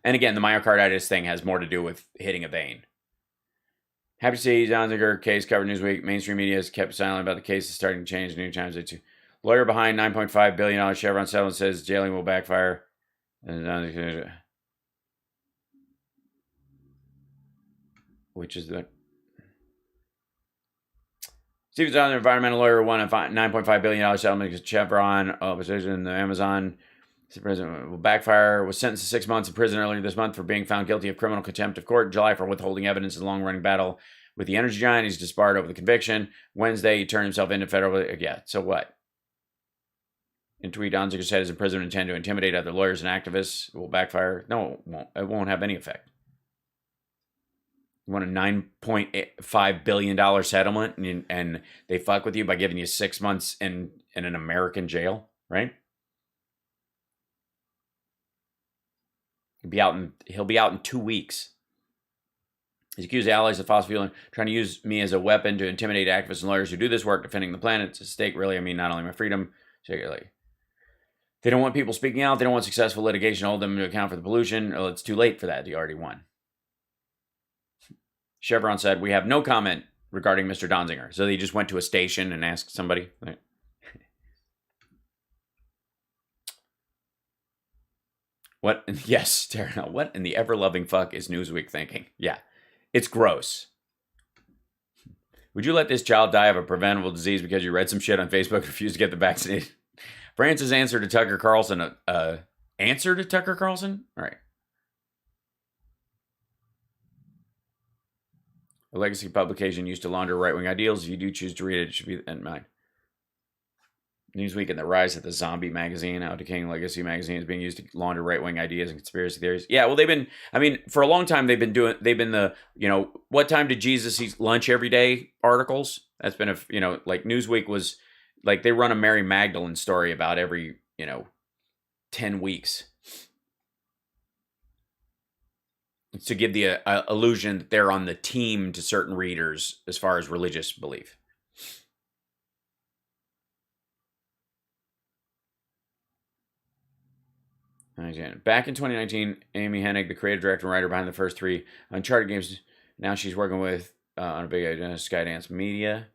And again, the myocarditis thing has more to do with hitting a vein. Happy to see Donziger case covered Newsweek. Mainstream media has kept silent about the case. Is starting to change. New York Times did too. Lawyer behind $9.5 billion Chevron settlement says jailing will backfire. Which is the Stephen Donziger, environmental lawyer, won a $9.5 billion settlement against Chevron opposition. The Amazon president will backfire. Was sentenced to 6 months in prison earlier this month for being found guilty of criminal contempt of court in July for withholding evidence in a long-running battle with the energy giant. He's disbarred over the conviction. Wednesday, he turned himself into federal. Yeah, so what? In tweet, Donziger said his imprisonment intend to intimidate other lawyers and activists. It will backfire. No, it won't. It won't have any effect. You want a $9.5 billion settlement and they fuck with you by giving you 6 months in an American jail, right? He'll be out in 2 weeks. He's accused allies of fossil fuel trying to use me as a weapon to intimidate activists and lawyers who do this work defending the planet. It's a stake, really. I mean, not only my freedom, particularly. They don't want people speaking out. They don't want successful litigation to hold them to account for the pollution. Well, it's too late for that. He already won. Chevron said, we have no comment regarding Mr. Donziger. So they just went to a station and asked somebody. Right? What? Yes, Terrell. What in the ever-loving fuck is Newsweek thinking? Yeah, it's gross. Would you let this child die of a preventable disease because you read some shit on Facebook and refused to get the vaccinated? France's answer to Tucker Carlson. Answer to Tucker Carlson? All right. A legacy publication used to launder right-wing ideals. If you do choose to read it, it should be in mind. Newsweek and the rise of the zombie magazine, how decaying legacy magazine is being used to launder right-wing ideas and conspiracy theories. Yeah, well, for a long time, they've been the, what time did Jesus eat lunch every day articles. That's been like Newsweek was, like they run a Mary Magdalene story about every, 10 weeks. It's to give the illusion that they're on the team to certain readers as far as religious belief. Back in 2019, Amy Hennig, the creative director and writer behind the first 3 Uncharted games, now she's working with on a big Skydance Media.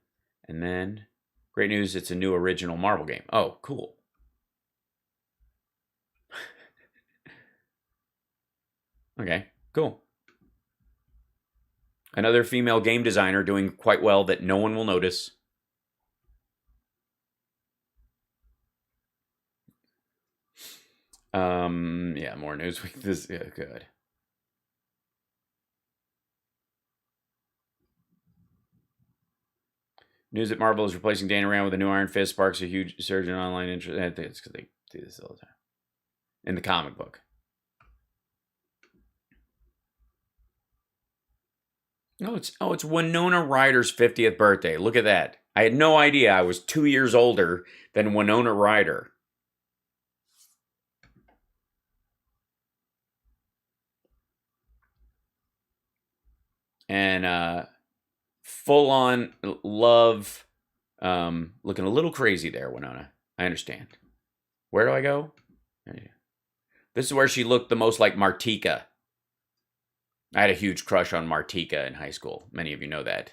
And then, great news, it's a new original Marvel game. Oh, cool. Okay, cool. Another female game designer doing quite well that no one will notice. Yeah, more news. This good. News that Marvel is replacing Dana Rand with a new Iron Fist sparks a huge surge in online interest. I think it's because they do this all the time in the comic book. No, it's Winona Ryder's 50th birthday. Look at that. I had no idea I was 2 years older than Winona Ryder. And full on love, looking a little crazy there, Winona. I understand. Where do I go? This is where she looked the most like Martika. I had a huge crush on Martika in high school. Many of you know that.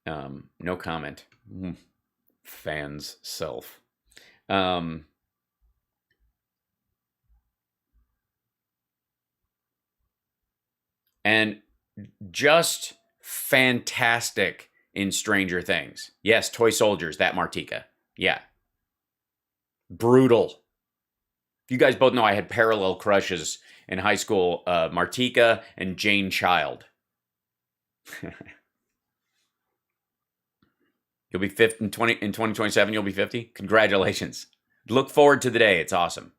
No comment. Fans self. And just fantastic in Stranger Things. Yes, Toy Soldiers, that Martika. Yeah. Brutal. You guys both know I had parallel crushes in high school, Martika and Jane Child. You'll be 50 in 2027, you'll be 50. Congratulations. Look forward to the day. It's awesome.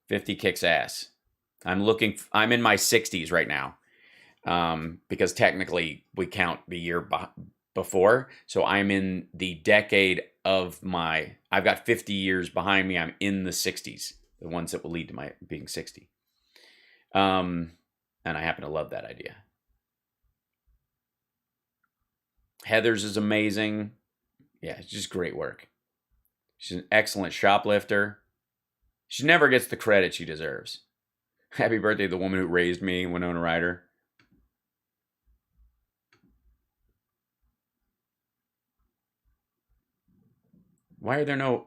50 kicks ass. I'm in my 60s right now. Because technically we count the year before. So I'm in the decade of I've got 50 years behind me. I'm in the 60s, the ones that will lead to my being 60. And I happen to love that idea. Heather's is amazing. Yeah, it's just great work. She's an excellent shoplifter. She never gets the credit she deserves. Happy birthday to the woman who raised me, Winona Ryder. Why are there no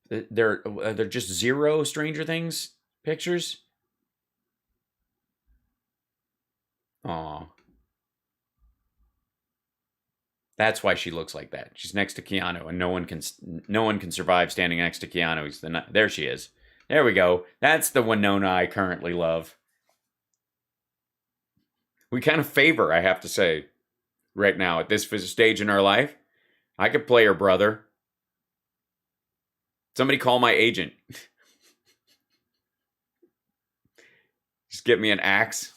they're just 0 Stranger Things pictures? Aw. That's why she looks like that. She's next to Keanu, and no one can survive standing next to Keanu. There she is. There we go. That's the Winona I currently love. We kind of favor, I have to say, right now at this stage in our life. I could play her brother. Somebody call my agent. Just get me an axe.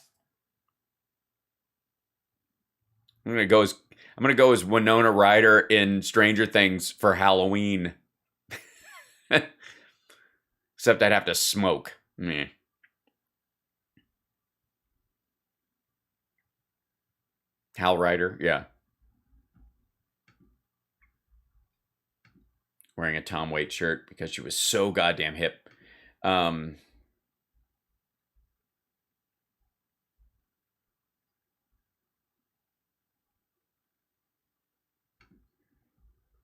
I'm gonna go as Winona Ryder in Stranger Things for Halloween. Except I'd have to smoke. Meh. Hal Ryder, yeah. Wearing a Tom Waits shirt because she was so goddamn hip.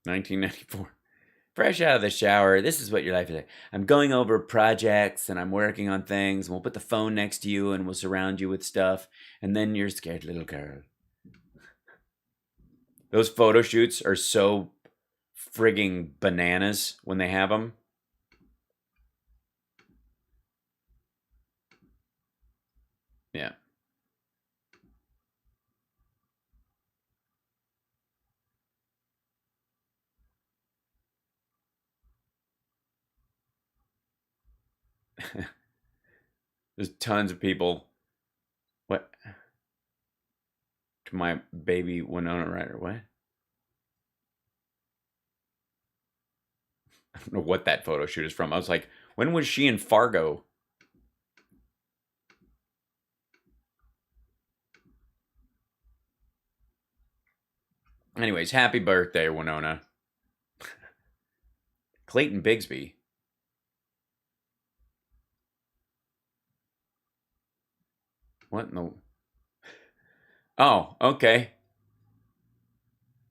1994. Fresh out of the shower. This is what your life is like. I'm going over projects and I'm working on things. And we'll put the phone next to you and we'll surround you with stuff. And then you're a scared little girl. Those photo shoots are so frigging bananas when they have them. Yeah. There's tons of people. What? To my baby Winona Ryder. What? I don't know what that photo shoot is from. I was like, when was she in Fargo? Anyways, happy birthday, Winona. Clayton Bigsby. What in the... Oh, okay.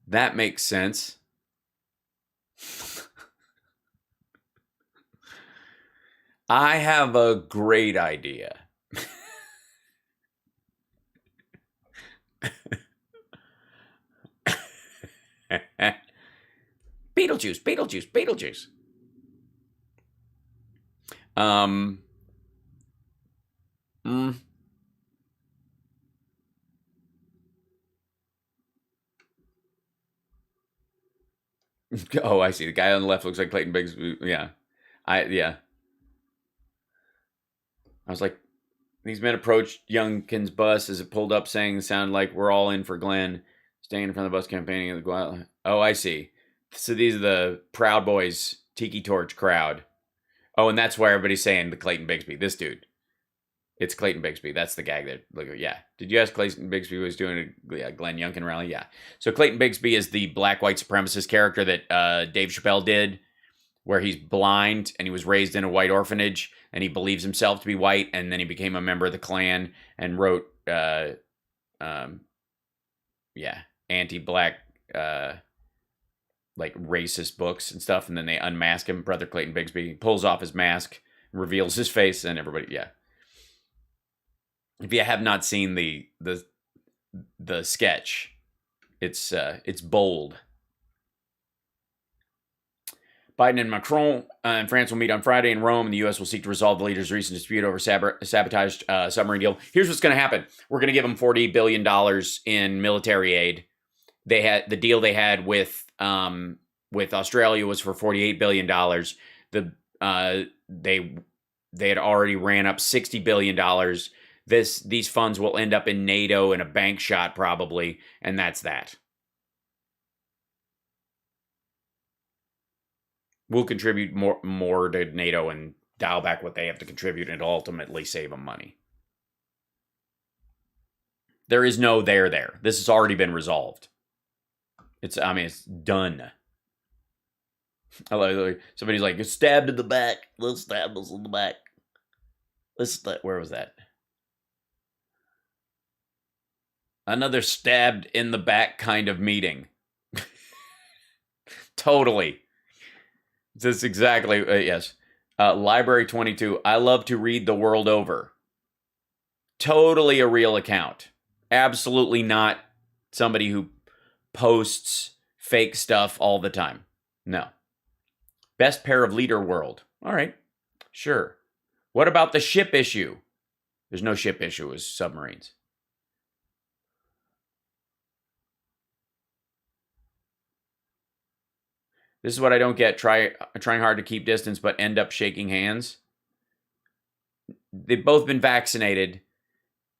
That makes sense. I have a great idea. Beetlejuice, Beetlejuice, Beetlejuice. Oh, I see. The guy on the left looks like Clayton Bigsby. Yeah. Yeah. I was like, these men approached Youngkin's bus as it pulled up, saying it sounded like we're all in for Glenn, staying in front of the bus campaigning. Oh, I see. So these are the Proud Boys Tiki Torch crowd. Oh, and that's why everybody's saying the Clayton Bigsby. This dude. It's Clayton Bigsby. That's the gag that, look, yeah. Did you ask Clayton Bigsby was doing a Glenn Youngkin rally? Yeah. So Clayton Bigsby is the black white supremacist character that Dave Chappelle did, where he's blind and he was raised in a white orphanage and he believes himself to be white, and then he became a member of the Klan and wrote anti-black like racist books and stuff, and then they unmask him. Brother Clayton Bigsby pulls off his mask, reveals his face, and everybody, yeah. If you have not seen the the sketch. It's bold. Biden and Macron and France will meet on Friday in Rome, and the U.S. will seek to resolve the leaders' recent dispute over sabotaged submarine deal. Here's what's going to happen. We're going to give them $40 billion in military aid. They had the deal they had with Australia was for $48 billion. They had already ran up $60 billion. These funds will end up in NATO in a bank shot probably, and that's that. We'll contribute more to NATO and dial back what they have to contribute and ultimately save them money. There is no there. This has already been resolved. It's done. Somebody's like, it's stabbed in the back. Let's stab us in the back. Where was that? Another stabbed in the back kind of meeting. Totally. That's exactly, yes. Library 22, I love to read the world over. Totally a real account. Absolutely not somebody who posts fake stuff all the time. No. Best pair of leader world. All right, sure. What about the ship issue? There's no ship issue with submarines. This is what I don't get. Trying hard to keep distance, but end up shaking hands. They've both been vaccinated.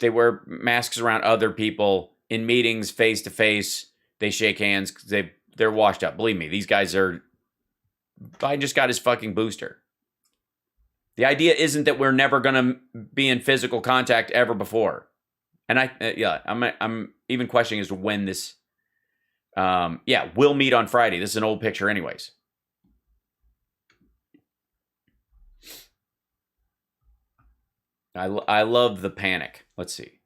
They wear masks around other people. In meetings, face to face, they shake hands. They're washed up. Believe me, these guys are... Biden just got his fucking booster. The idea isn't that we're never going to be in physical contact ever before. And I'm even questioning as to when this... we'll meet on Friday. This is an old picture anyways. I love the panic. Let's see.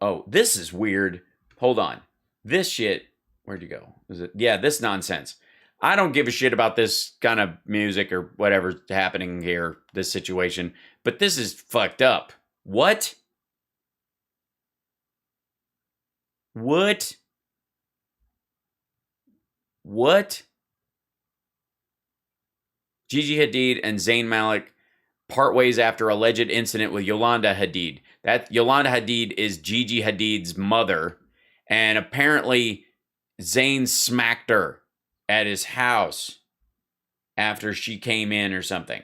Oh, this is weird. Hold on. This shit, where'd you go? Is it? Yeah, this nonsense. I don't give a shit about this kind of music or whatever's happening here, this situation, but this is fucked up. What? What? Gigi Hadid and Zayn Malik part ways after alleged incident with Yolanda Hadid. That Yolanda Hadid is Gigi Hadid's mother, and apparently Zayn smacked her at his house after she came in or something.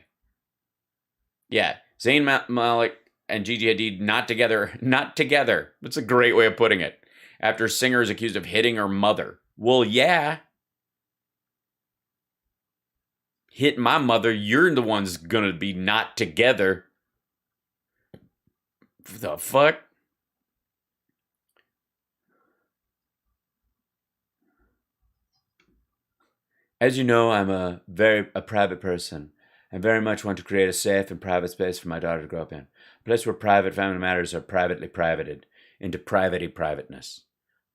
Yeah, Zayn Malik and Gigi Hadid not together. That's a great way of putting it. After singer is accused of hitting her mother. Well, yeah. Hit my mother, you're the one's gonna be not together. The fuck? As you know, I'm a private person and very much want to create a safe and private space for my daughter to grow up in. A place where private family matters are privately privated into privateness.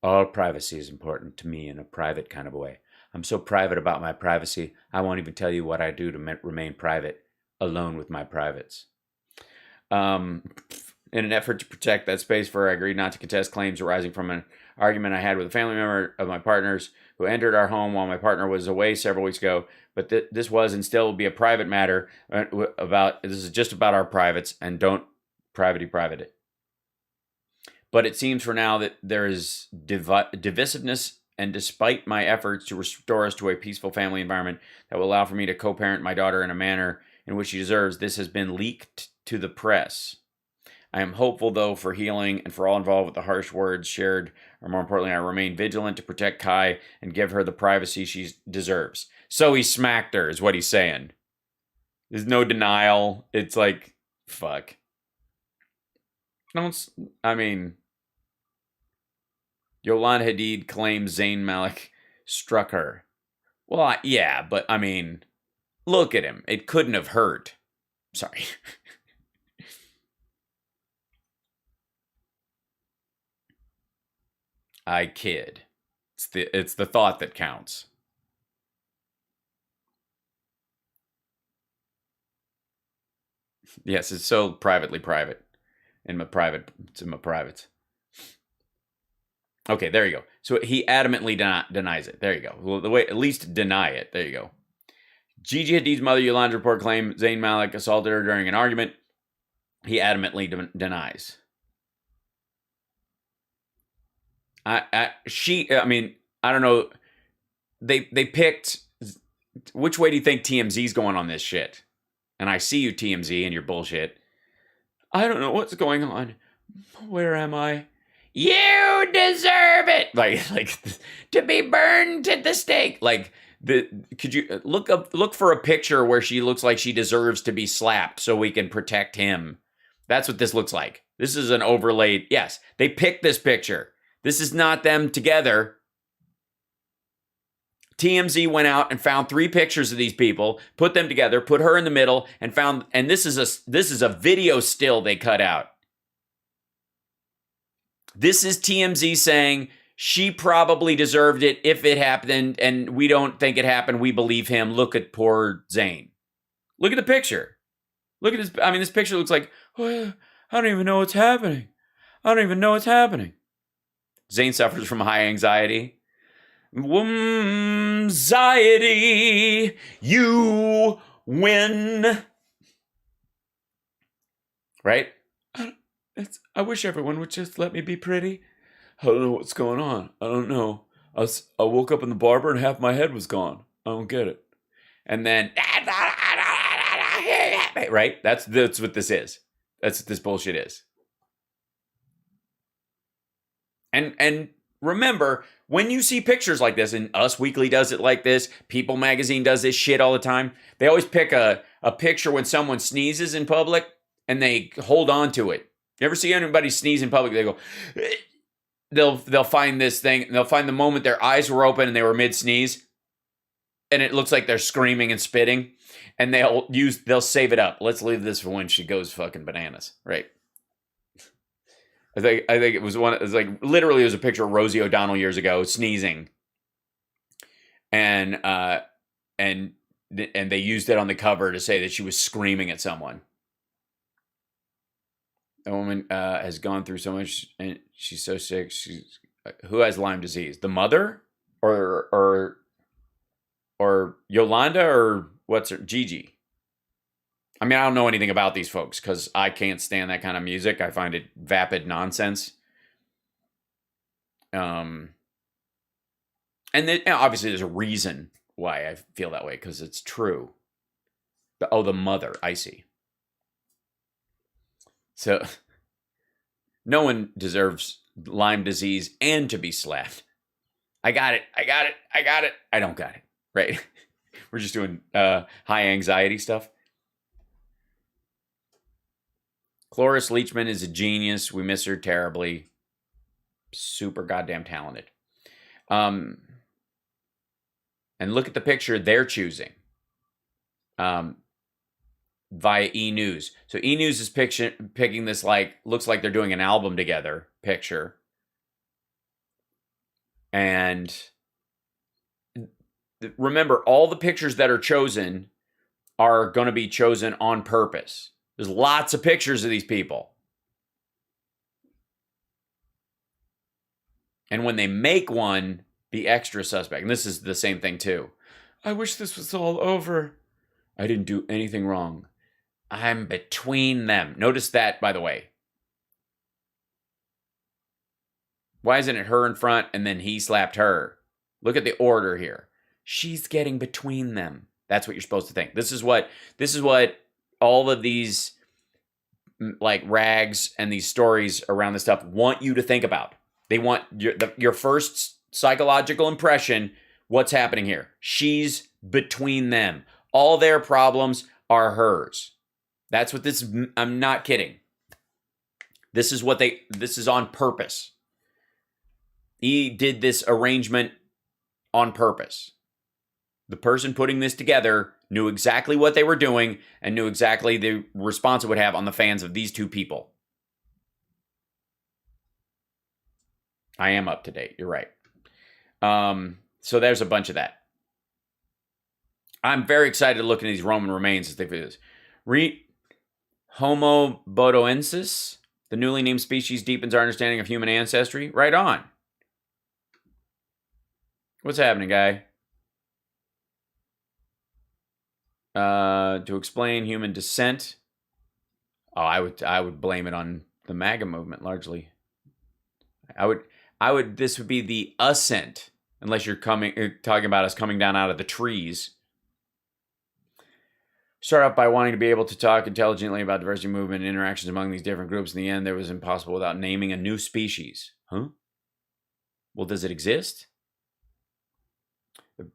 All privacy is important to me in a private kind of a way. I'm so private about my privacy, I won't even tell you what I do to remain private, alone with my privates. In an effort to protect that space for her, I agreed not to contest claims arising from an argument I had with a family member of my partner's who entered our home while my partner was away several weeks ago. But this was and still will be a private matter. This is just about our privates, and don't private it. But it seems for now that there is divisiveness, and despite my efforts to restore us to a peaceful family environment that will allow for me to co-parent my daughter in a manner in which she deserves, this has been leaked to the press. I am hopeful, though, for healing and for all involved with the harsh words shared, or more importantly, I remain vigilant to protect Kai and give her the privacy she deserves. So he smacked her, is what he's saying. There's no denial. It's like, fuck. Yolanda Hadid claims Zayn Malik struck her. Well, yeah, but look at him. It couldn't have hurt. Sorry. I kid. It's the thought that counts. Yes, it's so privately private. It's in my privates. Okay, there you go. So he adamantly denies it. There you go. Well, the way, at least deny it. There you go. Gigi Hadid's mother, Yolanda's report claimed Zayn Malik assaulted her during an argument. He adamantly denies. I don't know. They picked. Which way do you think TMZ's going on this shit? And I see you, TMZ, and your bullshit. I don't know what's going on. Where am I? You deserve it. Like to be burned at the stake. Like could you look for a picture where she looks like she deserves to be slapped so we can protect him? That's what this looks like. This is an overlaid. Yes, they picked this picture. This is not them together. TMZ went out and found 3 pictures of these people, put them together, put her in the middle, and found. And this is a video still they cut out. This is TMZ saying she probably deserved it if it happened, and we don't think it happened. We believe him. Look at poor Zayn. Look at the picture. Look at this. I mean, this picture looks like, oh, I don't even know what's happening. I don't even know what's happening. Zayn suffers from high anxiety. Anxiety, you win. Right? I wish everyone would just let me be pretty. I don't know what's going on. I don't know. I woke up in the barber and half my head was gone. I don't get it. And then, right? That's what this is. That's what this bullshit is. And remember, when you see pictures like this, and Us Weekly does it like this, People Magazine does this shit all the time, they always pick a picture when someone sneezes in public, and they hold on to it. You ever see anybody sneeze in public? They go, they'll find this thing, they'll find the moment their eyes were open and they were mid-sneeze, and it looks like they're screaming and spitting, and they'll save it up. Let's leave this for when she goes fucking bananas, right? I think it was literally it was a picture of Rosie O'Donnell years ago sneezing, and they used it on the cover to say that she was screaming at someone. A woman has gone through so much, and she's so sick. Who has Lyme disease? The mother, or Yolanda, or what's her Gigi? I mean, I don't know anything about these folks because I can't stand that kind of music. I find it vapid nonsense. And then, obviously there's a reason why I feel that way, because it's true. The mother, I see. So, no one deserves Lyme disease and to be slapped. I got it. I don't got it, right? We're just doing high anxiety stuff. Cloris Leachman is a genius. We miss her terribly. Super goddamn talented. And look at the picture they're choosing via E! News. So E! News is picking this, looks like they're doing an album together picture. And remember, all the pictures that are chosen are going to be chosen on purpose. There's lots of pictures of these people. And when they make one, be extra suspect. And this is the same thing too. I wish this was all over. I didn't do anything wrong. I'm between them. Notice that, by the way. Why isn't it her in front and then he slapped her? Look at the order here. She's getting between them. That's what you're supposed to think. This is what all of these rags and these stories around this stuff want you to think about. They want your first psychological impression. What's happening here? She's between them. All their problems are hers. That's what this, I'm not kidding. This is on purpose. He did this arrangement on purpose. The person putting this together knew exactly what they were doing and knew exactly the response it would have on the fans of these two people. I am up to date. You're right. So there's a bunch of that. I'm very excited to look at these Roman remains as they do this. Homo bodoensis, the newly named species deepens our understanding of human ancestry. Right on. What's happening, guy? To explain human descent. Oh, I would blame it on the MAGA movement largely. This would be the ascent, unless you're talking about us coming down out of the trees. Start off by wanting to be able to talk intelligently about diversity movement and interactions among these different groups. In the end, there was impossible without naming a new species. Huh? Well, does it exist?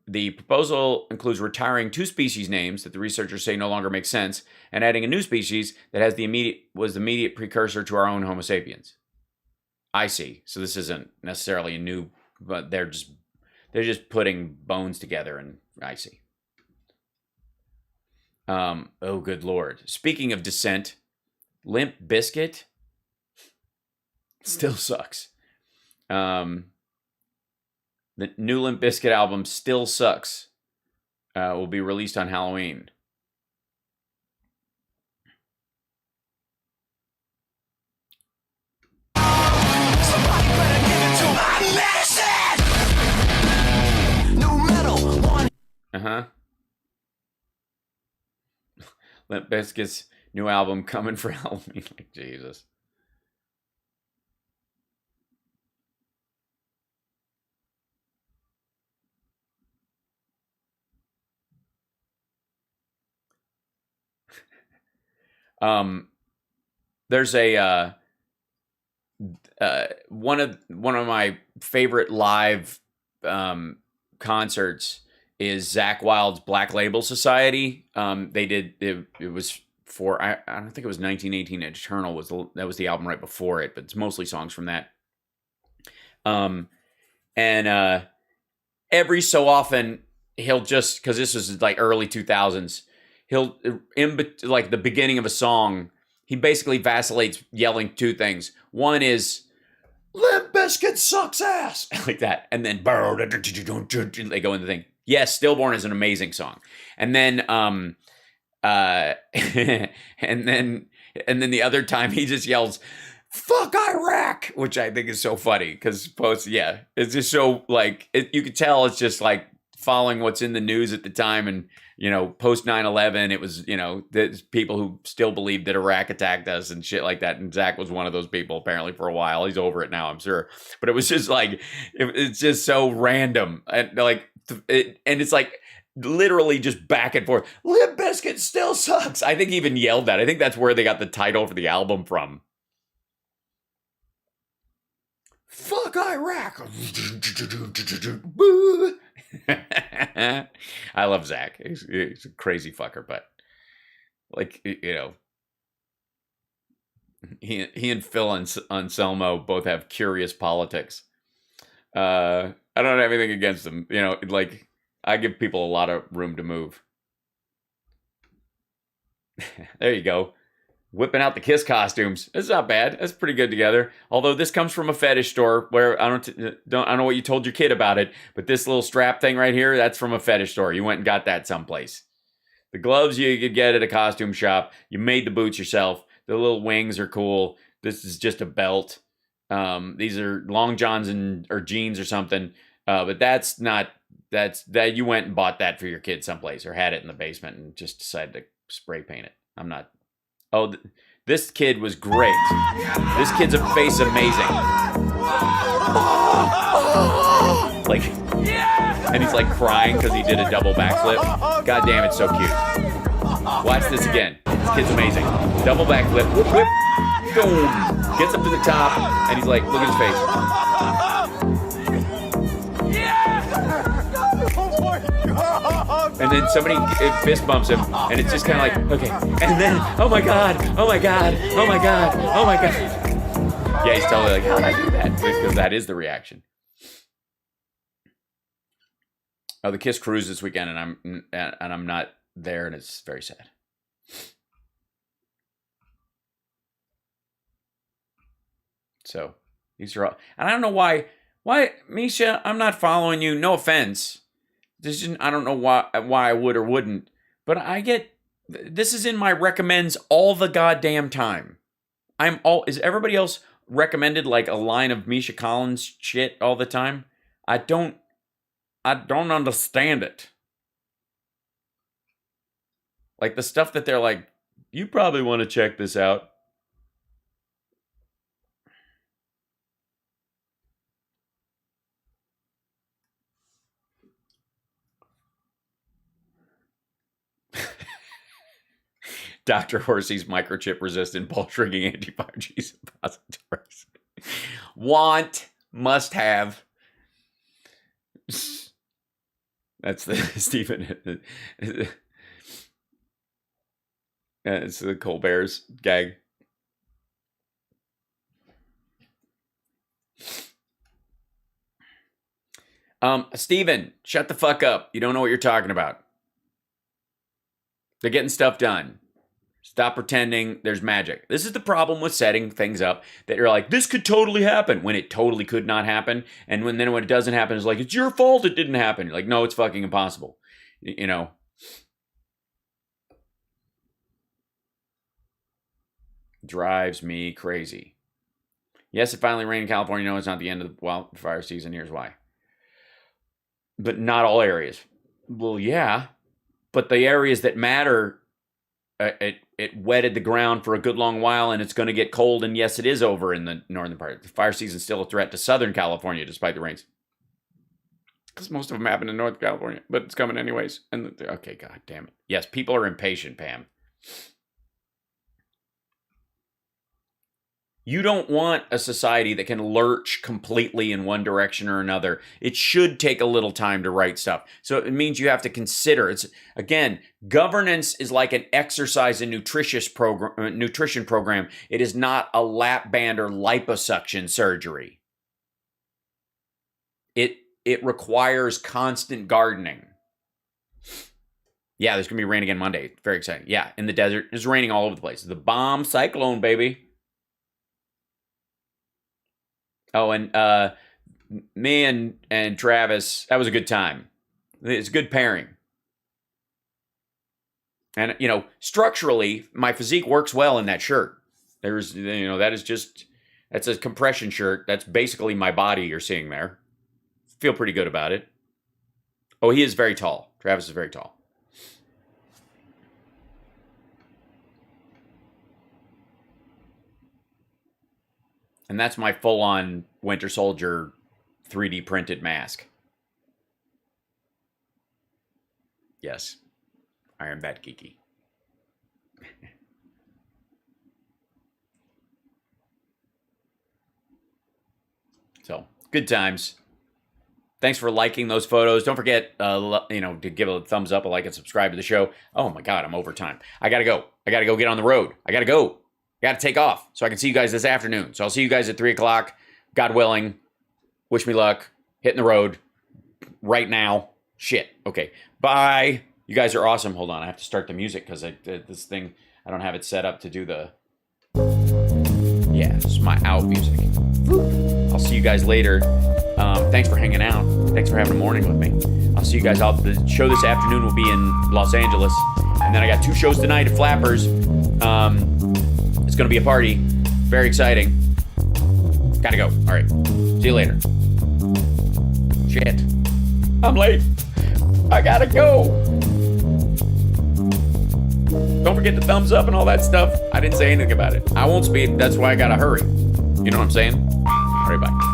The proposal includes retiring 2 species names that the researchers say no longer make sense, and adding a new species that has the immediate precursor to our own Homo sapiens. I see. So this isn't necessarily a new, but they're just putting bones together, and I see. Oh, good Lord. Speaking of descent, Limp Bizkit still sucks. The new Limp Bizkit album, Still Sucks, will be released on Halloween. Limp Bizkit's new album coming for Halloween. Like, Jesus. There's a one of my favorite live concerts is Zakk Wylde's Black Label Society. They did it was for I don't think it was 1918 Eternal that was the album right before it, but it's mostly songs from that. And every so often he'll just, because this was like early 2000s, he'll like the beginning of a song, he basically vacillates yelling 2 things. One is Limp Bizkit sucks ass, like that, and then they go into the thing. Yes, Stillborn is an amazing song, and then and then the other time he just yells "fuck Iraq," which I think is so funny because it's just so like you could tell it's just like following what's in the news at the time, and post 9/11, it was there's people who still believed that Iraq attacked us and shit like that, and Zakk was one of those people apparently for a while. He's over it now, I'm sure, but it was just like it's just so random, and like and it's like literally just back and forth. Limp Bizkit still sucks. I think he even yelled that. I think that's where they got the title for the album from. Fuck Iraq. I love Zakk. He's a crazy fucker, but like, he and Phil Anselmo both have curious politics. I don't have anything against them. Like, I give people a lot of room to move. There you go. Whipping out the Kiss costumes. It's not bad. That's pretty good together. Although this comes from a fetish store where I don't know what you told your kid about it, but this little strap thing right here, that's from a fetish store. You went and got that someplace. The gloves you could get at a costume shop. You made the boots yourself. The little wings are cool. This is just a belt. These are long johns or jeans or something. But that's you went and bought that for your kid someplace or had it in the basement and just decided to spray paint it. I'm not. Oh, this kid was great. This kid's face amazing. Like, and he's like crying because he did a double backflip. God damn, it's so cute. Watch this again. This kid's amazing. Double backflip. Whoop, whoop. Boom. Gets up to the top, and he's like, look at his face. And then somebody fist bumps him, and it's just kind of like, okay. And then, oh my God, oh my God, oh my God, oh my God. Yeah, he's totally like, how did I do that? Because that is the reaction. Oh, the Kiss cruise this weekend, and I'm not there, and it's very sad. So these are all, and I don't know why, Misha, I'm not following you. No offense. I don't know why I would or wouldn't, but this is in my recommends all the goddamn time. Is everybody else recommended like a line of Misha Collins shit all the time? I don't don't understand it. Like the stuff that they're like, you probably want to check this out. Dr. Horsey's microchip resistant pulse shrinking anti-5G suppositories. Want, must have. That's the Stephen. It's the Colbert's gag. Stephen, shut the fuck up. You don't know what you're talking about. They're getting stuff done. Stop pretending there's magic. This is the problem with setting things up that you're like, this could totally happen when it totally could not happen. And when it doesn't happen, it's like, it's your fault it didn't happen. You're like, no, it's fucking impossible. You know. Drives me crazy. Yes, it finally rained in California. No, it's not the end of the wildfire season. Here's why. But not all areas. Well, yeah. But the areas that matter, it wetted the ground for a good long while, and it's going to get cold. And yes, it is over in the northern part. The fire season is still a threat to Southern California, despite the rains. Because most of them happen in North California, but it's coming anyways. And okay, god damn it. Yes, people are impatient, Pam. You don't want a society that can lurch completely in one direction or another. It should take a little time to write stuff. So it means you have to consider. It's again, governance is like an exercise and nutrition program. It is not a lap band or liposuction surgery. It requires constant gardening. Yeah, there's gonna be rain again Monday. Very exciting. Yeah, in the desert, it's raining all over the place. The bomb cyclone, baby. Oh, and me and Travis, that was a good time. It's a good pairing. And, you know, structurally, my physique works well in that shirt. There's, you know, that's a compression shirt. That's basically my body you're seeing there. Feel pretty good about it. Oh, he is very tall. Travis is very tall. And that's my full-on Winter Soldier 3D printed mask. Yes, I am that geeky. So, good times. Thanks for liking those photos. Don't forget, to give a thumbs up, a like, and subscribe to the show. Oh my God, I'm over time. I gotta go. I gotta go get on the road. I gotta go. I gotta take off so I can see you guys this afternoon. So I'll see you guys at 3 o'clock. God willing. Wish me luck. Hitting the road right now. Shit. Okay. Bye. You guys are awesome. Hold on. I have to start the music because this thing, I don't have it set up to do the... Yeah, this is my out music. I'll see you guys later. Thanks for hanging out. Thanks for having a morning with me. I'll see you guys. The show this afternoon will be in Los Angeles. And then I got 2 shows tonight at Flappers. It's going to be a party. Very exciting. Gotta go. All right. See you later. Shit. I'm late. I gotta go. Don't forget the thumbs up and all that stuff. I didn't say anything about it. I won't speed. That's why I gotta hurry. You know what I'm saying? All right, bye.